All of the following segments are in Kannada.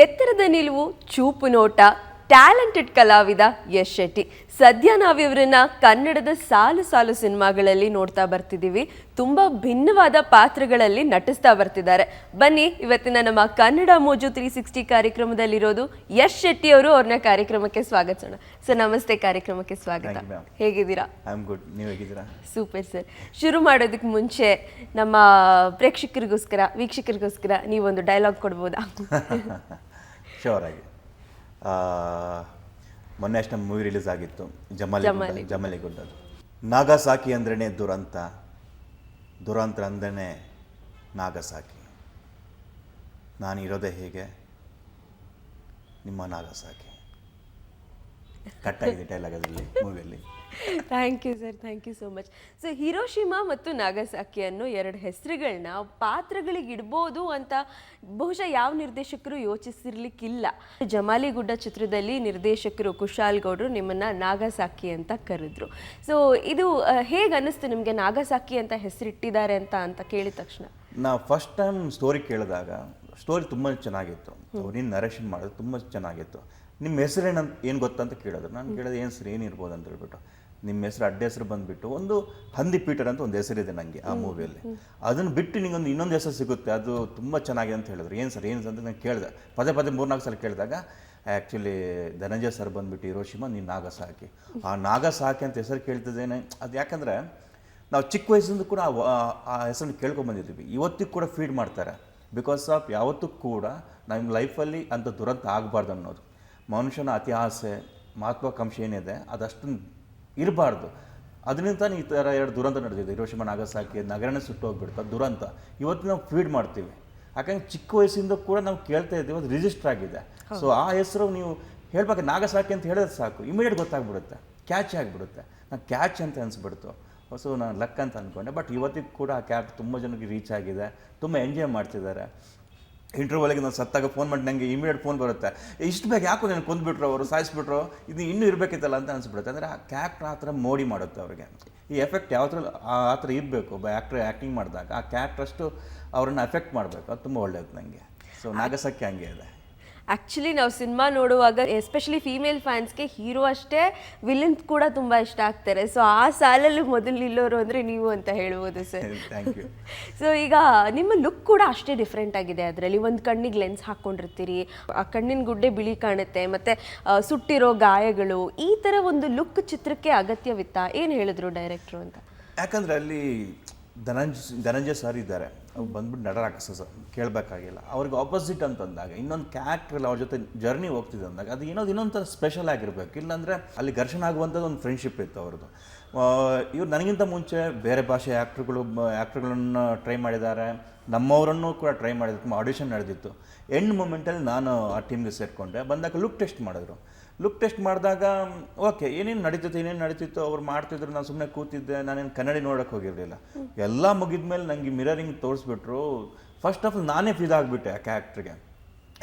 ಎತ್ತರದ ನಿಲುವು, ಚೂಪು ನೋಟ, ಟ್ಯಾಲೆಂಟೆಡ್ ಕಲಾವಿದ ಯಶ್ ಶೆಟ್ಟಿ. ಸದ್ಯ ನಾವಿವರನ್ನ ಕನ್ನಡದ ಸಾಲು ಸಾಲು ಸಿನಿಮಾಗಳಲ್ಲಿ ನೋಡ್ತಾ ಬರ್ತಿದ್ದೀವಿ. ತುಂಬಾ ಭಿನ್ನವಾದ ಪಾತ್ರಗಳಲ್ಲಿ ನಟಿಸ್ತಾ ಬರ್ತಿದ್ದಾರೆ. ಬನ್ನಿ, ಇವತ್ತಿನ ನಮ್ಮ ಕನ್ನಡ ಮೋಜು 360 ಕಾರ್ಯಕ್ರಮದಲ್ಲಿರೋದು ಯಶ್ ಶೆಟ್ಟಿ ಅವರು. ಅವ್ರನ್ನ ಕಾರ್ಯಕ್ರಮಕ್ಕೆ ಸ್ವಾಗತಿಸೋಣ. ಸರ್ ನಮಸ್ತೆ, ಕಾರ್ಯಕ್ರಮಕ್ಕೆ ಸ್ವಾಗತ. ಹೇಗಿದ್ದೀರಾ? ನೀವು ಹೇಗಿದ್ದೀರಾ? Super sir. ಶುರು ಮಾಡೋದಕ್ಕೆ ಮುಂಚೆ ನಮ್ಮ ಪ್ರೇಕ್ಷಕರಿಗೋಸ್ಕರ, ವೀಕ್ಷಕರಿಗೋಸ್ಕರ ನೀವೊಂದು ಡೈಲಾಗ್ ಕೊಡ್ಬೋದಾ? ಶೋರ್ ಆಗಿ. ಮೊನ್ನೆ ಅಷ್ಟು ನಮ್ಮ ಮೂವಿ ರಿಲೀಸ್ ಆಗಿತ್ತು, ಜಮಲಿಗುಡ್ಡದು. ನಾಗಸಾಕಿ ಅಂದ್ರೇ ದುರಂತ, ದುರಂತ ಅಂದ್ರೇ ನಾಗಸಾಕಿ. ನಾನು ಇರೋದೇ ಹೇಗೆ, ನಿಮ್ಮ ನಾಗಸಾಕಿ. ಕಟ್ಟಾಗಿದೆ ಡೈಲಾಗ್ ಅದರಲ್ಲಿ, ಮೂವಿಯಲ್ಲಿ. Thank you sir, thank you so much. So Hiroshima ಮತ್ತು ನಾಗಸಾಕಿ ಅನ್ನೋ ಎರಡು ಹೆಸರುಗಳನ್ನ ಪಾತ್ರಗಳಿಗೆ ಇಡ್ಬೋದು ಅಂತ ಬಹುಶಃ ಯಾವ ನಿರ್ದೇಶಕರು ಯೋಚಿಸಿರ್ಲಿಕ್ಕಿಲ್ಲ. ಜಮಾಲಿಗುಡ್ಡ ಚಿತ್ರದಲ್ಲಿ ನಿರ್ದೇಶಕರು ಕುಶಾಲ್ ಗೌಡ್ರು ನಿಮ್ಮನ್ನ ನಾಗಸಾಕಿ ಅಂತ ಕರೆದ್ರು. ಸೊ ಇದು ಹೇಗೆ ಅನ್ನಿಸ್ತು ನಿಮಗೆ, ನಾಗಸಾಕಿ ಅಂತ ಹೆಸರಿಟ್ಟಿದ್ದಾರೆ ಅಂತ ಕೇಳಿದ ತಕ್ಷಣ? ನಾವು ಫಸ್ಟ್ ಟೈಮ್ ಸ್ಟೋರಿ ಕೇಳಿದಾಗ ಸ್ಟೋರಿ ತುಂಬ ಚೆನ್ನಾಗಿತ್ತು. ನೀನು ನರೇಶನ್ ಮಾಡೋದು ತುಂಬ ಚೆನ್ನಾಗಿತ್ತು. ನಿಮ್ಮ ಹೆಸರೇನಂತ ಏನು ಗೊತ್ತಂತ ಕೇಳೋದು. ನಾನು ಕೇಳೋದು ಏನು ಸರ್, ಏನಿರ್ಬೋದು ಅಂತ ಹೇಳ್ಬಿಟ್ಟು. ನಿಮ್ಮ ಹೆಸರು ಅಡ್ಡ ಹೆಸರು ಬಂದುಬಿಟ್ಟು ಒಂದು ಹಂದಿ ಪೀಟರ್ ಅಂತ ಒಂದು ಹೆಸರಿದೆ ನನಗೆ ಆ ಮೂವಿಯಲ್ಲಿ. ಅದನ್ನು ಬಿಟ್ಟು ನಿಂಗೊಂದು ಇನ್ನೊಂದು ಹೆಸರು ಸಿಗುತ್ತೆ, ಅದು ತುಂಬ ಚೆನ್ನಾಗಿದೆ ಅಂತ ಹೇಳಿದ್ರು. ಏನು ಸರ್ ಅಂತ ನಾನು ಕೇಳಿದೆ. ಪದೇ 3-4 ಸಲ ಕೇಳಿದಾಗ ಆ್ಯಕ್ಚುಲಿ ಧನಂಜಯ ಸರ್ ಬಂದುಬಿಟ್ಟು ಹಿರೋಶಿಮಾ ನೀನು ನಾಗಸಾಕಿ, ಆ ನಾಗಸಾಕಿ ಅಂತ ಹೆಸರು ಕೇಳ್ತಿದ್ದೇನೆ. ಅದು ಯಾಕಂದರೆ ನಾವು ಚಿಕ್ಕ ವಯಸ್ಸಿಂದ ಕೂಡ ಆ ಹೆಸರನ್ನು ಕೇಳ್ಕೊಂಬಂದಿದ್ದೀವಿ. ಇವತ್ತಿಗೆ ಕೂಡ ಫೀಡ್ ಮಾಡ್ತಾರೆ. ಬಿಕಾಸ್ ಆಫ್ ಯಾವತ್ತೂ ಕೂಡ ನಮ್ಮ ಲೈಫಲ್ಲಿ ಅಂಥ ದುರಂತ ಆಗಬಾರ್ದು ಅನ್ನೋದು. ಮನುಷ್ಯನ ಅತಿ ಆಸೆ, ಮಹತ್ವಾಕಾಂಕ್ಷೆ ಏನಿದೆ ಅದಷ್ಟು ಇರಬಾರ್ದು. ಅದರಿಂದ ಈ ಥರ ಎರಡು ದುರಂತ ನಡೆದಿದೆ. ಹಿರೋಶಿಮಾ ನಾಗಸಾಕಿ, ನಗರನೇ ಸುಟ್ಟು ಹೋಗ್ಬಿಡ್ತು ದುರಂತ. ಇವತ್ತು ನಾವು ಫೀಡ್ ಮಾಡ್ತೀವಿ, ಯಾಕಂದರೆ ಚಿಕ್ಕ ವಯಸ್ಸಿಂದ ಕೂಡ ನಾವು ಕೇಳ್ತಾ ಇದ್ದೀವಿ, ಅದು ರಿಜಿಸ್ಟರ್ ಆಗಿದೆ. ಸೊ ಆ ಹೆಸರು ನೀವು ಹೇಳ್ಬೇಕು ನಾಗಸಾಕಿ ಅಂತ ಹೇಳಿದ್ರೆ ಸಾಕು, ಇಮಿಡಿಯೇಟ್ ಗೊತ್ತಾಗ್ಬಿಡುತ್ತೆ, ಕ್ಯಾಚ್ ಆಗಿಬಿಡುತ್ತೆ. ನಾನು ಕ್ಯಾಚ್ ಅಂತ ಅನಿಸ್ಬಿಡ್ತು. ಸೊ ನಾನು ಲಕ್ ಅಂತ ಅಂದ್ಕೊಂಡೆ. ಬಟ್ ಇವತ್ತಿಗೆ ಕೂಡ ಆ ಕ್ಯಾಚ್ ತುಂಬ ಜನಕ್ಕೆ ರೀಚ್ ಆಗಿದೆ, ತುಂಬ ಎಂಜಾಯ್ ಮಾಡ್ತಿದ್ದಾರೆ. ಇಂಟರ್ವ್ಯೂವಲ್ಲಿಗೆ ನಾನು ಸತ್ತಾಗ ಫೋನ್ ಮಾಡಿ ನನಗೆ ಇಮಿಡಿಯೇಟ್ ಫೋನ್ ಬರುತ್ತೆ, ಇಷ್ಟು ಬೇಗ ಯಾಕೋ ನಾನು ಕೊಂದುಬಿಟ್ರು, ಅವರು ಸಾಯಿಸ್ಬಿಟ್ರು, ಇದು ಇನ್ನೂ ಇರಬೇಕಿತ್ತಲ್ಲ ಅಂತ ಅನಿಸ್ಬಿಡುತ್ತೆ. ಅಂದರೆ ಆ ಕ್ಯಾರೆಕ್ಟರ್ ಆ ಥರ ಮೋಡಿ ಮಾಡುತ್ತೆ ಅವ್ರಿಗೆ. ಈ ಎಫೆಕ್ಟ್ ಯಾವ ಥರ ಆ ಥರ ಇರಬೇಕು. ಒಬ್ಬ ಆ್ಯಕ್ಟಿಂಗ್ ಮಾಡಿದಾಗ ಆ ಕ್ಯಾರೆಕ್ಟ್ರಷ್ಟು ಅವ್ರನ್ನ ಎಫೆಕ್ಟ್ ಮಾಡಬೇಕು. ಅದು ತುಂಬ ಒಳ್ಳೆಯದು ನನಗೆ. ಸೊ ನಾಗಸಾಕಿ ಹಂಗೆ ಇದೆ. ಆ್ಯಕ್ಚುಲಿ ನಾವು ಸಿನಿಮಾ ನೋಡುವಾಗ ಎಸ್ಪೆಷಲಿ ಫೀಮೇಲ್ ಫ್ಯಾನ್ಸ್ಗೆ ಹೀರೋ ಅಷ್ಟೇ ವಿಲನ್ ಕೂಡ ತುಂಬ ಇಷ್ಟ ಆಗ್ತಾರೆ. ಸೊ ಆ ಸಾಲಲ್ಲಿ ಮೊದಲು ನಿಲ್ಲೋರು ಅಂದರೆ ನೀವು ಅಂತ ಹೇಳ್ಬೋದು ಸರ್. Thank you. ಸೊ ಈಗ ನಿಮ್ಮ ಲುಕ್ ಕೂಡ ಅಷ್ಟೇ ಡಿಫ್ರೆಂಟ್ ಆಗಿದೆ. ಅದರಲ್ಲಿ ಒಂದು ಕಣ್ಣಿಗೆ ಲೆನ್ಸ್ ಹಾಕ್ಕೊಂಡಿರ್ತೀರಿ, ಆ ಕಣ್ಣಿನ ಗುಡ್ಡೆ ಬಿಳಿ ಕಾಣುತ್ತೆ, ಮತ್ತು ಸುಟ್ಟಿರೋ ಗಾಯಗಳು, ಈ ಥರ ಒಂದು ಲುಕ್ ಚಿತ್ರಕ್ಕೆ ಅಗತ್ಯವಿತ್ತಾ? ಏನು ಹೇಳಿದ್ರು ಡೈರೆಕ್ಟ್ರು ಅಂತ? ಯಾಕಂದರೆ ಅಲ್ಲಿ ಧನಂಜಯ ಸರ್ ಇದ್ದಾರೆ, ಅವ್ರು ಬಂದ್ಬಿಟ್ಟು ನಟ ರಾಕ್ಷಸ ಕೇಳಬೇಕಾಗಿಲ್ಲ. ಅವ್ರಿಗೆ ಆಪೋಸಿಟ್ ಅಂತಂದಾಗ ಇನ್ನೊಂದು ಕ್ಯಾರೆಕ್ಟ್ರಲ್ಲಿ ಅವ್ರ ಜೊತೆ ಜರ್ನಿ ಹೋಗ್ತಿದೆ ಅಂದಾಗ ಅದು ಇನ್ನೊಂಥರ ಸ್ಪೆಷಲ್ ಆಗಿರಬೇಕು. ಇಲ್ಲಾಂದರೆ ಅಲ್ಲಿ ಘರ್ಷಣೆ ಆಗುವಂಥದ್ದು ಒಂದು ಫ್ರೆಂಡ್ಶಿಪ್ ಇತ್ತು ಅವ್ರದ್ದು. ಇವ್ರು ನನಗಿಂತ ಮುಂಚೆ ಬೇರೆ ಭಾಷೆ ಆ್ಯಕ್ಟ್ರುಗಳನ್ನು ಟ್ರೈ ಮಾಡಿದ್ದಾರೆ, ನಮ್ಮವರನ್ನು ಕೂಡ ಟ್ರೈ ಮಾಡಿದ್ರು. ತುಂಬ ಆಡಿಷನ್ ನಡೆದಿತ್ತು. ಎಂಡ್ ಮೂಮೆಂಟಲ್ಲಿ ನಾನು ಆ ಟೀಮ್ಗೆ ಸೇರಿಕೊಂಡೆ. ಬಂದಾಗ ಲುಕ್ ಟೆಸ್ಟ್ ಮಾಡಿದ್ರು. ಲುಕ್ ಟೆಸ್ಟ್ ಮಾಡಿದಾಗ ಓಕೆ, ಏನೇನು ನಡೀತಿತ್ತು ಅವ್ರು ಮಾಡ್ತಿದ್ರು. ನಾನು ಸುಮ್ಮನೆ ಕೂತಿದ್ದೆ, ನಾನೇನು ಕನ್ನಡಿ ನೋಡೋಕ್ಕೆ ಹೋಗಿರಲಿಲ್ಲ. ಎಲ್ಲ ಮುಗಿದ್ಮೇಲೆ ನನಗೆ ಮಿರರಿಂಗ್ ತೋರಿಸ್ಬಿಟ್ರು. ಫಸ್ಟ್ ಆಫ್ ಆಲ್ ನಾನೇ ಫಿದಾಗ್ಬಿಟ್ಟೆ ಆ ಕ್ಯಾರೆಕ್ಟ್ರಿಗೆ.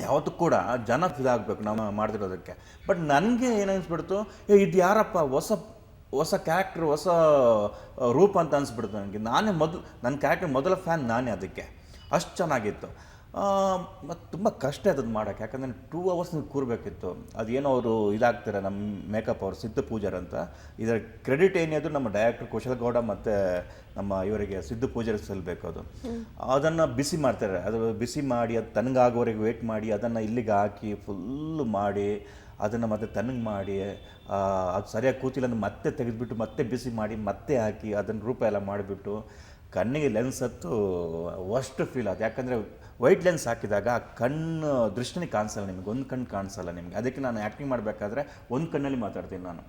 ಯಾವತ್ತೂ ಕೂಡ ಜನ ಫಿದಾಗಬೇಕು ನಾವು ಮಾಡ್ತಿರೋದಕ್ಕೆ. ಬಟ್ ನನಗೆ ಏನನ್ಸ್ಬಿಡ್ತು, ಇದು ಯಾರಪ್ಪ ಹೊಸ ಕ್ಯಾರೆಕ್ಟ್ರು, ಹೊಸ ರೂಪ ಅಂತ ಅನಿಸ್ಬಿಡ್ತು ನನಗೆ. ನನ್ನ ಕ್ಯಾರೆಕ್ಟರ್ ಮೊದಲ ಫ್ಯಾನ್ ನಾನೇ. ಅದಕ್ಕೆ ಅಷ್ಟು ಚೆನ್ನಾಗಿತ್ತು. ಮತ್ತು ತುಂಬ ಕಷ್ಟ ಅದನ್ನು ಮಾಡೋಕ್ಕೆ. ಯಾಕಂದರೆ 2 hours ಕೂರಬೇಕಿತ್ತು. ಅದೇನೋ ಅವರು ಇದಾಗ್ತಾರೆ, ನಮ್ಮ ಮೇಕಪ್ ಅವರು ಸಿದ್ದು ಪೂಜಾರ್ ಅಂತ. ಇದರ ಕ್ರೆಡಿಟ್ ಏನಿದ್ರು ನಮ್ಮ ಡೈರೆಕ್ಟರ್ ಕುಶಲ್ ಗೌಡ ಮತ್ತು ನಮ್ಮ ಇವರಿಗೆ ಸಿದ್ದು ಪೂಜಾರಿಗೆ ಸಲ್ಲಬೇಕು. ಅದನ್ನು ಬಿಸಿ ಮಾಡ್ತಾರೆ. ಅದು ಬಿಸಿ ಮಾಡಿ ಅದು ತಣ್ಣಗಾಗೋವರೆಗೆ ವೇಟ್ ಮಾಡಿ ಅದನ್ನು ಇಲ್ಲಿಗೆ ಹಾಕಿ ಫುಲ್ಲು ಮಾಡಿ ಅದನ್ನು ಮತ್ತೆ ತಣ್ಣಗೆ ಮಾಡಿ ಅದು ಸರಿಯಾಗಿ ಕೂತಿಲ್ಲ ಅಂದ್ರೆ ಮತ್ತೆ ತೆಗೆದುಬಿಟ್ಟು ಮತ್ತೆ ಬಿಸಿ ಮಾಡಿ ಮತ್ತೆ ಹಾಕಿ ಅದನ್ನು ರೂಪ ಎಲ್ಲ ಮಾಡಿಬಿಟ್ಟು ಕಣ್ಣಿಗೆ ಲೆನ್ಸ್ ಹತ್ತು ವರ್ಸ್ಟ್ ಫೀಲ್ ಅದು. ಯಾಕಂದರೆ ವೈಟ್ ಲೆನ್ಸ್ ಹಾಕಿದಾಗ ಆ ಕಣ್ಣು ದೃಷ್ಟಿನೇ ಕಾಣಿಸಲ್ಲ ನಿಮಗೆ, ಒಂದು ಕಣ್ಣು ಕಾಣಿಸಲ್ಲ ನಿಮಗೆ. ಅದಕ್ಕೆ ನಾನು ಆ್ಯಕ್ಟಿಂಗ್ ಮಾಡಬೇಕಾದ್ರೆ ಒಂದು ಕಣ್ಣಲ್ಲಿ ಮಾತಾಡ್ತೀನಿ ನಾನು.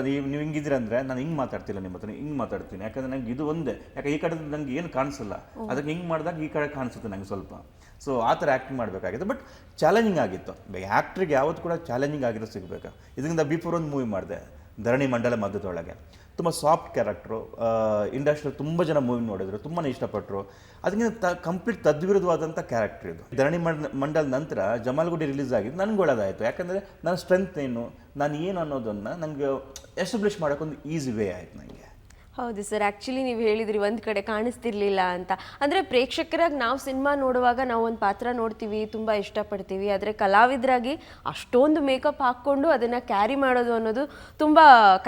ನೀವು ಹಿಂಗಿದ್ದೀರಂದರೆ ನಾನು ಹಿಂಗೆ ಮಾತಾಡ್ತಿಲ್ಲ ನಿಮ್ಮ ಹತ್ರ, ಹಿಂಗೆ ಮಾತಾಡ್ತೀನಿ. ಯಾಕಂದರೆ ನನಗೆ ಇದು ಒಂದೇ, ಯಾಕೆ ಈ ಕಡೆ ನನಗೆ ಏನು ಕಾಣಿಸಲ್ಲ, ಅದಕ್ಕೆ ಹಿಂಗೆ ಮಾಡಿದಾಗ ಈ ಕಡೆ ಕಾಣಿಸುತ್ತೆ ನನಗೆ ಸ್ವಲ್ಪ. ಸೊ ಆ ಥರ ಆ್ಯಕ್ಟಿಂಗ್ ಮಾಡಬೇಕಾಗಿತ್ತು. ಬಟ್ ಚಾಲೆಂಜಿಂಗ್ ಆಗಿತ್ತು. ಆ್ಯಕ್ಟ್ರಿಗೆ ಯಾವತ್ತು ಕೂಡ ಚಾಲೆಂಜಿಂಗ್ ಆಗಿರೋ ಸಿಗಬೇಕು. ಇದರಿಂದ ಬಿಫೋರ್ ಒಂದು ಮೂವಿ ಮಾಡಿದೆ, ಧರಣಿ ಮಂಡಲ ಮಧ್ಯದೊಳಗೆ. ತುಂಬ ಸಾಫ್ಟ್ ಕ್ಯಾರೆಕ್ಟ್ರು. ಇಂಡಸ್ಟ್ರಿಯಲ್ಲಿ ತುಂಬ ಜನ ಮೂವಿ ನೋಡಿದ್ರು, ತುಂಬಾ ಇಷ್ಟಪಟ್ಟರು. ಅದಕ್ಕಿಂತ ಕಂಪ್ಲೀಟ್ ತದ್ವಿರುದ್ಧವಾದಂಥ ಕ್ಯಾರೆಕ್ಟರ್ ಇದು. ಧರಣಿ ಮಂಡಲ್ ನಂತರ ಜಮಾಲ್ಗುಡ್ಡಿ ರಿಲೀಸ್ ಆಗಿದ್ದು ನನಗೆ ಒಳ್ಳೆದಾಯಿತು. ಯಾಕಂದರೆ ನನ್ನ ಸ್ಟ್ರೆಂತ್ ಏನು, ನಾನು ಏನು ಅನ್ನೋದನ್ನು ನನಗೆ ಎಸ್ಟಾಬ್ಲಿಷ್ ಮಾಡೋಕ್ಕೊಂದು ಈಸಿ ವೇ ಆಯಿತು ನನಗೆ. ಹೌದು ಸರ್, ಆ್ಯಕ್ಚುಲಿ ನೀವು ಹೇಳಿದ್ರಿ ಒಂದು ಕಡೆ ಕಾಣಿಸ್ತಿರ್ಲಿಲ್ಲ ಅಂತ. ಅಂದರೆ ಪ್ರೇಕ್ಷಕರಾಗಿ ನಾವು ಸಿನಿಮಾ ನೋಡುವಾಗ ನಾವು ಒಂದು ಪಾತ್ರ ನೋಡ್ತೀವಿ, ತುಂಬ ಇಷ್ಟಪಡ್ತೀವಿ. ಆದರೆ ಕಲಾವಿದರಾಗಿ ಅಷ್ಟೊಂದು ಮೇಕಪ್ ಹಾಕ್ಕೊಂಡು ಅದನ್ನು ಕ್ಯಾರಿ ಮಾಡೋದು ಅನ್ನೋದು ತುಂಬ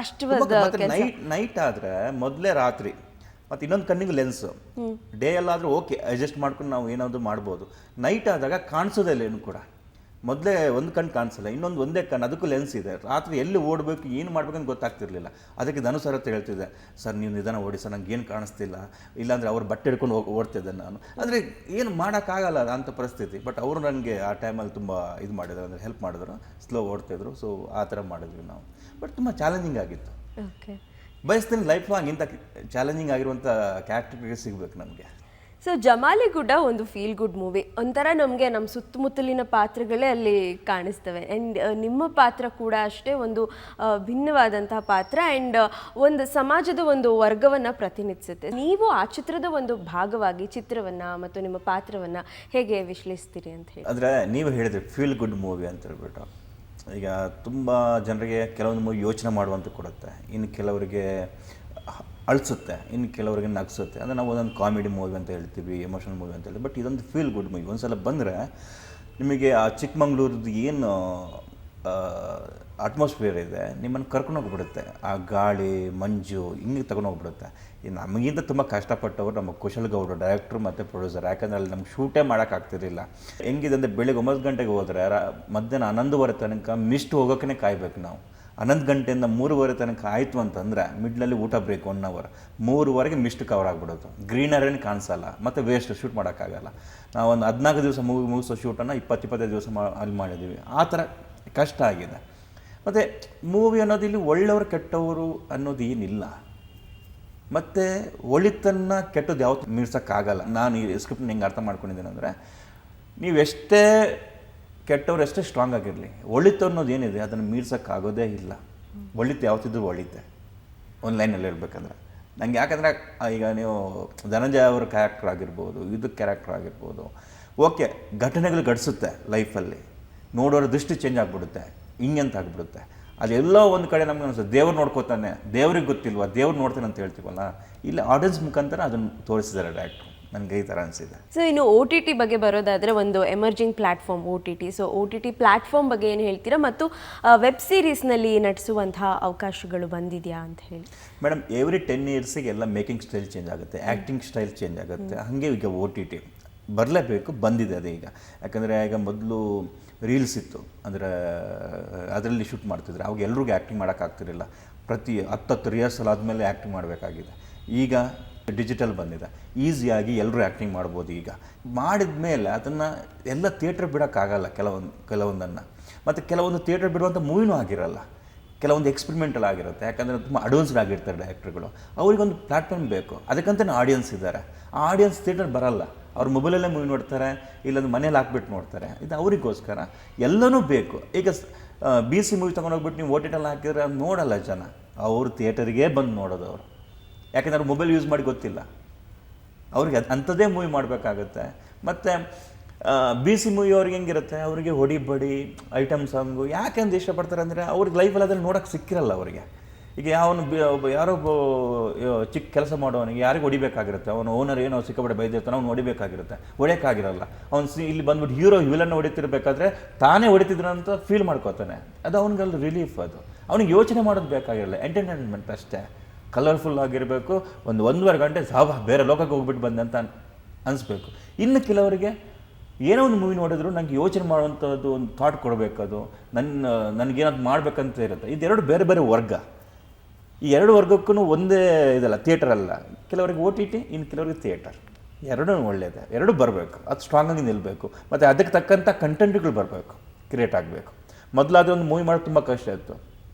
ಕಷ್ಟವಾದ ಕೆಲಸ. ನೈಟ್ ಆದರೆ ಮೊದಲೇ ರಾತ್ರಿ ಮತ್ತು ಇನ್ನೊಂದು ಕಣ್ಣಿಗೆ ಲೆನ್ಸು. ಡೇ ಎಲ್ಲಾದರೂ ಓಕೆ ಅಡ್ಜಸ್ಟ್ ಮಾಡ್ಕೊಂಡು ನಾವು ಏನಾದರೂ ಮಾಡ್ಬೋದು. ನೈಟ್ ಆದಾಗ ಕಾಣಿಸೋದಿಲ್ಲ ಏನು ಕೂಡ. ಮೊದಲೇ ಒಂದು ಕಣ್ಣು ಕಾಣಿಸಲ್ಲ, ಇನ್ನೊಂದು ಒಂದೇ ಕಣ್ಣು, ಅದಕ್ಕೂ ಲೆನ್ಸ್ ಇದೆ. ರಾತ್ರಿ ಎಲ್ಲಿ ಓಡಬೇಕು ಏನು ಮಾಡ್ಬೇಕಂತ ಗೊತ್ತಾಗ್ತಿರ್ಲಿಲ್ಲ. ಅದಕ್ಕೆ ಧನು ಸರ್ ಅಂತ ಹೇಳ್ತಿದ್ದೆ, ಸರ್ ನೀವು ನಿಧಾನ ಓಡಿ ಸರ್, ನಂಗೆ ಏನು ಕಾಣಿಸ್ತಿಲ್ಲ, ಇಲ್ಲಾಂದರೆ ಅವ್ರು ಬಟ್ಟೆ ಹಿಡ್ಕೊಂಡು ಓಡ್ತಿದ್ದೆ ನಾನು. ಅಂದರೆ ಏನು ಮಾಡೋಕ್ಕಾಗಲ್ಲ ಅಂಥ ಪರಿಸ್ಥಿತಿ. ಬಟ್ ಅವರು ನನಗೆ ಆ ಟೈಮಲ್ಲಿ ತುಂಬ ಇದು ಮಾಡಿದ್ರು, ಅಂದರೆ ಹೆಲ್ಪ್ ಮಾಡಿದ್ರು, ಸ್ಲೋ ಓಡ್ತಿದ್ರು. ಸೊ ಆ ಥರ ಮಾಡಿದ್ವಿ ನಾವು. ಬಟ್ ತುಂಬ ಚಾಲೆಂಜಿಂಗ್ ಆಗಿತ್ತು. ಓಕೆ, ಬಯಸ್ತೀನಿ ಲೈಫ್ ಲಾಂಗ್ ಇಂಥ ಚಾಲೆಂಜಿಂಗ್ ಆಗಿರುವಂಥ ಕ್ಯಾರೆಕ್ಟರ್ಗೆ ಸಿಗಬೇಕು ನಮಗೆ. ಸೊ ಜಮಾಲಿ ಗುಡ್ಡ ಒಂದು ಫೀಲ್ ಗುಡ್ ಮೂವಿ. ಒಂಥರ ನಮಗೆ ನಮ್ಮ ಸುತ್ತಮುತ್ತಲಿನ ಪಾತ್ರಗಳೇ ಅಲ್ಲಿ ಕಾಣಿಸ್ತವೆ. ಆ್ಯಂಡ್ ನಿಮ್ಮ ಪಾತ್ರ ಕೂಡ ಅಷ್ಟೇ ಒಂದು ಭಿನ್ನವಾದಂತಹ ಪಾತ್ರ ಆ್ಯಂಡ್ ಒಂದು ಸಮಾಜದ ಒಂದು ವರ್ಗವನ್ನು ಪ್ರತಿನಿಧಿಸುತ್ತೆ. ನೀವು ಆ ಚಿತ್ರದ ಒಂದು ಭಾಗವಾಗಿ ಚಿತ್ರವನ್ನು ಮತ್ತು ನಿಮ್ಮ ಪಾತ್ರವನ್ನು ಹೇಗೆ ವಿಶ್ಲೇಷಿಸ್ತೀರಿ ಅಂತ ಹೇಳಿ? ಅಂದರೆ ನೀವು ಹೇಳಿದ್ರಿ ಫೀಲ್ ಗುಡ್ ಮೂವಿ ಅಂತ ಹೇಳ್ಬಿಟ್ಟು. ಈಗ ತುಂಬ ಜನರಿಗೆ ಕೆಲವೊಂದು ಮೂವಿ ಯೋಚನೆ ಮಾಡುವಂತ ಕೊಡುತ್ತೆ, ಇನ್ನು ಕೆಲವರಿಗೆ ಅಳಿಸುತ್ತೆ, ಇನ್ನು ಕೆಲವರಿಗೆ ನಗಿಸುತ್ತೆ. ಅಂದರೆ ನಾವು ಒಂದೊಂದು ಕಾಮಿಡಿ ಮೂವಿ ಅಂತ ಹೇಳ್ತೀವಿ, ಎಮೋಷನಲ್ ಮೂವಿ ಅಂತ ಹೇಳ್ತೀವಿ. ಬಟ್ ಇದೊಂದು ಫೀಲ್ ಗುಡ್ ಮೂವಿ. ಒಂದು ಸಲ ಬಂದರೆ ನಿಮಗೆ ಆ ಚಿಕ್ಕಮಂಗ್ಳೂರದ್ದು ಏನು ಅಟ್ಮಾಸ್ಫಿಯರ್ ಇದೆ ನಿಮ್ಮನ್ನು ಕರ್ಕೊಂಡೋಗ್ಬಿಡುತ್ತೆ. ಆ ಗಾಳಿ ಮಂಜು ಹಿಂಗೆ ತಗೊಂಡೋಗ್ಬಿಡುತ್ತೆ. ನಮಗಿಂತ ತುಂಬ ಕಷ್ಟಪಟ್ಟವರು ನಮ್ಮ ಕುಶಲ್ ಗೌಡ ಡೈರೆಕ್ಟ್ರು ಮತ್ತು ಪ್ರೊಡ್ಯೂಸರ್. ಯಾಕಂದರೆ ಅಲ್ಲಿ ನಮ್ಗೆ ಶೂಟೇ ಮಾಡೋಕ್ಕಾಗ್ತಿರಲಿಲ್ಲ. ಹೆಂಗಿದೆ ಅಂದರೆ ಬೆಳಿಗ್ಗೆ 9 ಗಂಟೆಗೆ ಹೋದರೆ ಮಧ್ಯಾಹ್ನ 11:30 ತನಕ ಮಿಸ್ಟ್ ಹೋಗೋಕ್ಕೇ ಕಾಯಬೇಕು ನಾವು. 11 ಗಂಟೆಯಿಂದ 3:30 ತನಕ ಆಯಿತು ಅಂತಂದರೆ ಮಿಡ್ಲಲ್ಲಿ ಊಟ ಬ್ರೇಕ್ 1 ಅವರ್, 3:15ಗೆ ಮಿಸ್ಟ್ ಕವರ್ ಆಗಿಬಿಡುತ್ತೆ. ಗ್ರೀನರೇನು ಕಾಣಿಸಲ್ಲ ಮತ್ತು ವೇಸ್ಟ್, ಶೂಟ್ ಮಾಡೋಕ್ಕಾಗಲ್ಲ. ನಾವು ಒಂದು 14 ದಿವಸ ಮುಗಿಸೋ ಶೂಟನ್ನು 20-25 ದಿವಸ ಅಲ್ಲಿ ಮಾಡಿದ್ದೀವಿ. ಆ ಥರ ಕಷ್ಟ ಆಗಿದೆ. ಮತ್ತು ಮೂವಿ ಅನ್ನೋದು ಇಲ್ಲಿ ಒಳ್ಳೆಯವರು ಕೆಟ್ಟವರು ಅನ್ನೋದು ಏನಿಲ್ಲ. ಮತ್ತು ಒಳಿತನ್ನು ಕೆಟ್ಟದ್ದು ಯಾವತ್ತೂ ಮೀರ್ಸೋಕ್ಕಾಗಲ್ಲ. ನಾನು ಈ ಸ್ಕ್ರಿಪ್ಟ್ನ ಹೆಂಗೆ ಅರ್ಥ ಮಾಡ್ಕೊಂಡಿದ್ದೇನೆ ಅಂದರೆ, ನೀವೆಷ್ಟೇ ಕೆಟ್ಟವ್ರು ಎಷ್ಟೇ ಸ್ಟ್ರಾಂಗ್ ಆಗಿರಲಿ, ಒಳಿತು ಅನ್ನೋದು ಏನಿದೆ ಅದನ್ನು ಮೀರ್ಸೋಕ್ಕಾಗೋದೇ ಇಲ್ಲ. ಒಳಿತು ಯಾವತ್ತಿದ್ರು ಒಳಿತೆ, ಒಂದು ಲೈನಲ್ಲಿ ಹೇಳ್ಬೇಕಂದ್ರೆ. ನನಗೆ ಯಾಕಂದರೆ ಈಗ ನೀವು ಧನಂಜಯ ಅವರ ಕ್ಯಾರೆಕ್ಟರ್ ಆಗಿರ್ಬೋದು, ಇದು ಕ್ಯಾರೆಕ್ಟರ್ ಆಗಿರ್ಬೋದು, ಓಕೆ ಘಟನೆಗಳು ಘಟಿಸುತ್ತೆ ಲೈಫಲ್ಲಿ, ನೋಡೋರ ದೃಷ್ಟಿ ಚೇಂಜ್ ಆಗಿಬಿಡುತ್ತೆ, ಹಿಂಗಂತ ಆಗಿಬಿಡುತ್ತೆ. ಅದೆಲ್ಲೋ ಒಂದು ಕಡೆ ನಮ್ಗೆ ಅನಿಸುತ್ತೆ ದೇವ್ರು ನೋಡ್ಕೋತಾನೆ, ದೇವ್ರಿಗೆ ಗೊತ್ತಿಲ್ವಾ, ದೇವ್ರು ನೋಡ್ತಾನೆ ಅಂತ ಹೇಳ್ತೀವಲ್ಲ, ಇಲ್ಲಿ ಆಡಿಯನ್ಸ್ ಮುಖಾಂತರ ಅದನ್ನು ತೋರಿಸಿದ್ದಾರೆ ಡೈರೆಕ್ಟ್ರು. ನನಗೆ ಈ ಥರ ಅನಿಸಿದೆ. ಸೊ ಇನ್ನು OTT ಬಗ್ಗೆ ಬರೋದಾದರೆ, ಒಂದು emerging platform OTT. So OTT platform ಬಗ್ಗೆ ಏನು ಹೇಳ್ತೀರಾ, ಮತ್ತು ವೆಬ್ ಸೀರೀಸ್ನಲ್ಲಿ ನಟಿಸುವಂತಹ ಅವಕಾಶಗಳು ಬಂದಿದೆಯಾ ಅಂತ ಹೇಳಿ? ಮೇಡಮ್, ಎವ್ರಿ 10 ಇಯರ್ಸಿಗೆ ಎಲ್ಲ ಮೇಕಿಂಗ್ ಸ್ಟೈಲ್ ಚೇಂಜ್ ಆಗುತ್ತೆ, ಆ್ಯಕ್ಟಿಂಗ್ ಸ್ಟೈಲ್ ಚೇಂಜ್ ಆಗುತ್ತೆ. ಹಾಗೆ ಈಗ OTT ಬರಲೇಬೇಕು, ಬಂದಿದೆ ಅದೇ ಈಗ. ಯಾಕಂದರೆ ಈಗ ಮೊದಲು ರೀಲ್ಸ್ ಇತ್ತು, ಅಂದರೆ ಅದರಲ್ಲಿ ಶೂಟ್ ಮಾಡ್ತಿದ್ರು. ಅವಾಗ ಎಲ್ರಿಗೂ ಆ್ಯಕ್ಟಿಂಗ್ ಮಾಡೋಕ್ಕಾಗ್ತಿರಲಿಲ್ಲ. ಪ್ರತಿ 10 ರಿಹರ್ಸಲ್ ಆದಮೇಲೆ ಆ್ಯಕ್ಟಿಂಗ್ ಮಾಡಬೇಕಾಗಿದೆ. ಈಗ ಡಿಜಿಟಲ್ ಬಂದಿದೆ, ಈಸಿಯಾಗಿ ಎಲ್ಲರೂ ಆ್ಯಕ್ಟಿಂಗ್ ಮಾಡ್ಬೋದು. ಈಗ ಮಾಡಿದ ಮೇಲೆ ಅದನ್ನು ಎಲ್ಲ ಥಿಯೇಟ್ರ್ ಬಿಡೋಕ್ಕಾಗಲ್ಲ ಕೆಲವೊಂದನ್ನು. ಮತ್ತು ಕೆಲವೊಂದು ಥಿಯೇಟ್ರ್ ಬಿಡುವಂಥ ಮೂವಿನೂ ಆಗಿರಲ್ಲ, ಕೆಲವೊಂದು ಎಕ್ಸ್ಪೆರಿಮೆಂಟಲ್ ಆಗಿರುತ್ತೆ. ಯಾಕಂದರೆ ತುಂಬ ಅಡ್ವಾನ್ಸ್ಡ್ ಆಗಿರ್ತಾರೆ ಡೈರೆಕ್ಟ್ರುಗಳು. ಅವರಿಗೊಂದು ಪ್ಲ್ಯಾಟ್ಫಾರ್ಮ್ ಬೇಕು, ಅದಕ್ಕಂತಲೇ ಆಡಿಯನ್ಸ್ ಇದ್ದಾರೆ. ಆ ಆಡಿಯನ್ಸ್ ಥಿಯೇಟರ್ ಬರಲ್ಲ, ಅವ್ರು ಮೊಬೈಲಲ್ಲೇ ಮೂವಿ ನೋಡ್ತಾರೆ, ಇಲ್ಲೊಂದು ಮನೇಲಿ ಹಾಕ್ಬಿಟ್ಟು ನೋಡ್ತಾರೆ. ಇದು ಅವರಿಗೋಸ್ಕರ ಎಲ್ಲನೂ ಬೇಕು. ಈಗ BC ಮೂವಿ ತೊಗೊಂಡೋಗ್ಬಿಟ್ಟು ನೀವು OTT ಹಾಕಿದ್ರೆ ನೋಡಲ್ಲ ಜನ, ಅವರು ಥಿಯೇಟರಿಗೆ ಬಂದು ನೋಡೋದು ಅವರು. ಯಾಕೆಂದ್ರೆ ಅವ್ರು ಮೊಬೈಲ್ ಯೂಸ್ ಮಾಡಿ ಗೊತ್ತಿಲ್ಲ ಅವ್ರಿಗೆ, ಅಂಥದ್ದೇ ಮೂವಿ ಮಾಡಬೇಕಾಗುತ್ತೆ. ಮತ್ತು BC ಮೂವಿ ಅವ್ರಿಗೆ ಹೆಂಗಿರುತ್ತೆ, ಅವರಿಗೆ ಹೊಡಿ ಬಡಿ ಐಟಮ್ ಸಾಂಗು ಯಾಕೆಂದು ಇಷ್ಟಪಡ್ತಾರೆ ಅಂದರೆ, ಅವ್ರಿಗೆ ಲೈಫಲ್ಲಿ ಅದನ್ನು ನೋಡೋಕ್ಕೆ ಸಿಕ್ಕಿರಲ್ಲ ಅವರಿಗೆ. ಈಗ ಯಾರೋ ಚಿಕ್ಕ ಕೆಲಸ ಮಾಡೋವನಿಗೆ ಯಾರಿಗೆ ಹೊಡಿಬೇಕಾಗಿರುತ್ತೆ, ಅವನು ಓನರ್ ಏನೋ ಸಿಕ್ಕಾಪಟ್ಟೆ ಬೈದಿರ್ತಾನೆ, ಅವ್ನು ಹೊಡಿಬೇಕಾಗಿರುತ್ತೆ, ಹೊಡೆಯೋಕ್ಕಾಗಿರಲ್ಲ. ಅವ್ನು ಇಲ್ಲಿ ಬಂದ್ಬಿಟ್ಟು ಹೀರೋ ವಿಲನ್ನ ಹೊಡಿತಿರ್ಬೇಕಾದ್ರೆ ತಾನೇ ಹೊಡಿತಿದ್ರು ಅಂತ ಫೀಲ್ ಮಾಡ್ಕೋತಾನೆ. ಅದು ಅವ್ನಿಗಲ್ಲಿ ರಿಲೀಫ್. ಅದು ಅವ್ನಿಗೆ ಯೋಚನೆ ಮಾಡೋದು ಬೇಕಾಗಿರಲ್ಲ, ಎಂಟರ್ಟೈನ್ಮೆಂಟ್ ಅಷ್ಟೇ. ಕಲರ್ಫುಲ್ ಆಗಿರಬೇಕು, ಒಂದೂವರೆ ಗಂಟೆ ಬೇರೆ ಲೋಕಕ್ಕೆ ಹೋಗ್ಬಿಟ್ಟು ಬಂದೆ ಅಂತ ಅನಿಸ್ಬೇಕು. ಇನ್ನು ಕೆಲವರಿಗೆ ಏನೋ ಒಂದು ಮೂವಿ ನೋಡಿದ್ರು ನನಗೆ ಯೋಚನೆ ಮಾಡುವಂಥದ್ದು ಒಂದು ಥಾಟ್ ಕೊಡಬೇಕದು, ನನಗೇನಾದ್ರು ಮಾಡಬೇಕಂತ ಇರುತ್ತೆ. ಇದೆರಡು ಬೇರೆ ಬೇರೆ ವರ್ಗ. ಈ ಎರಡು ವರ್ಗಕ್ಕೂ ಒಂದೇ ಇದಲ್ಲ, ಥಿಯೇಟರ್ ಅಲ್ಲ. ಕೆಲವರಿಗೆ OTT, ಇನ್ನು ಕೆಲವರಿಗೆ ಥಿಯೇಟರ್. ಎರಡೂ ಒಳ್ಳೆಯದೇ, ಎರಡೂ ಬರಬೇಕು. ಅದು ಸ್ಟ್ರಾಂಗಾಗಿ ನಿಲ್ಲಬೇಕು. ಮತ್ತು ಅದಕ್ಕೆ ತಕ್ಕಂಥ ಕಂಟೆಂಟ್ಗಳು ಬರಬೇಕು, ಕ್ರಿಯೇಟ್ ಆಗಬೇಕು. ಮೊದಲಾದರೆ ಒಂದು ಮೂವಿ ಮಾಡೋದು ತುಂಬ ಕಷ್ಟ ಇತ್ತು.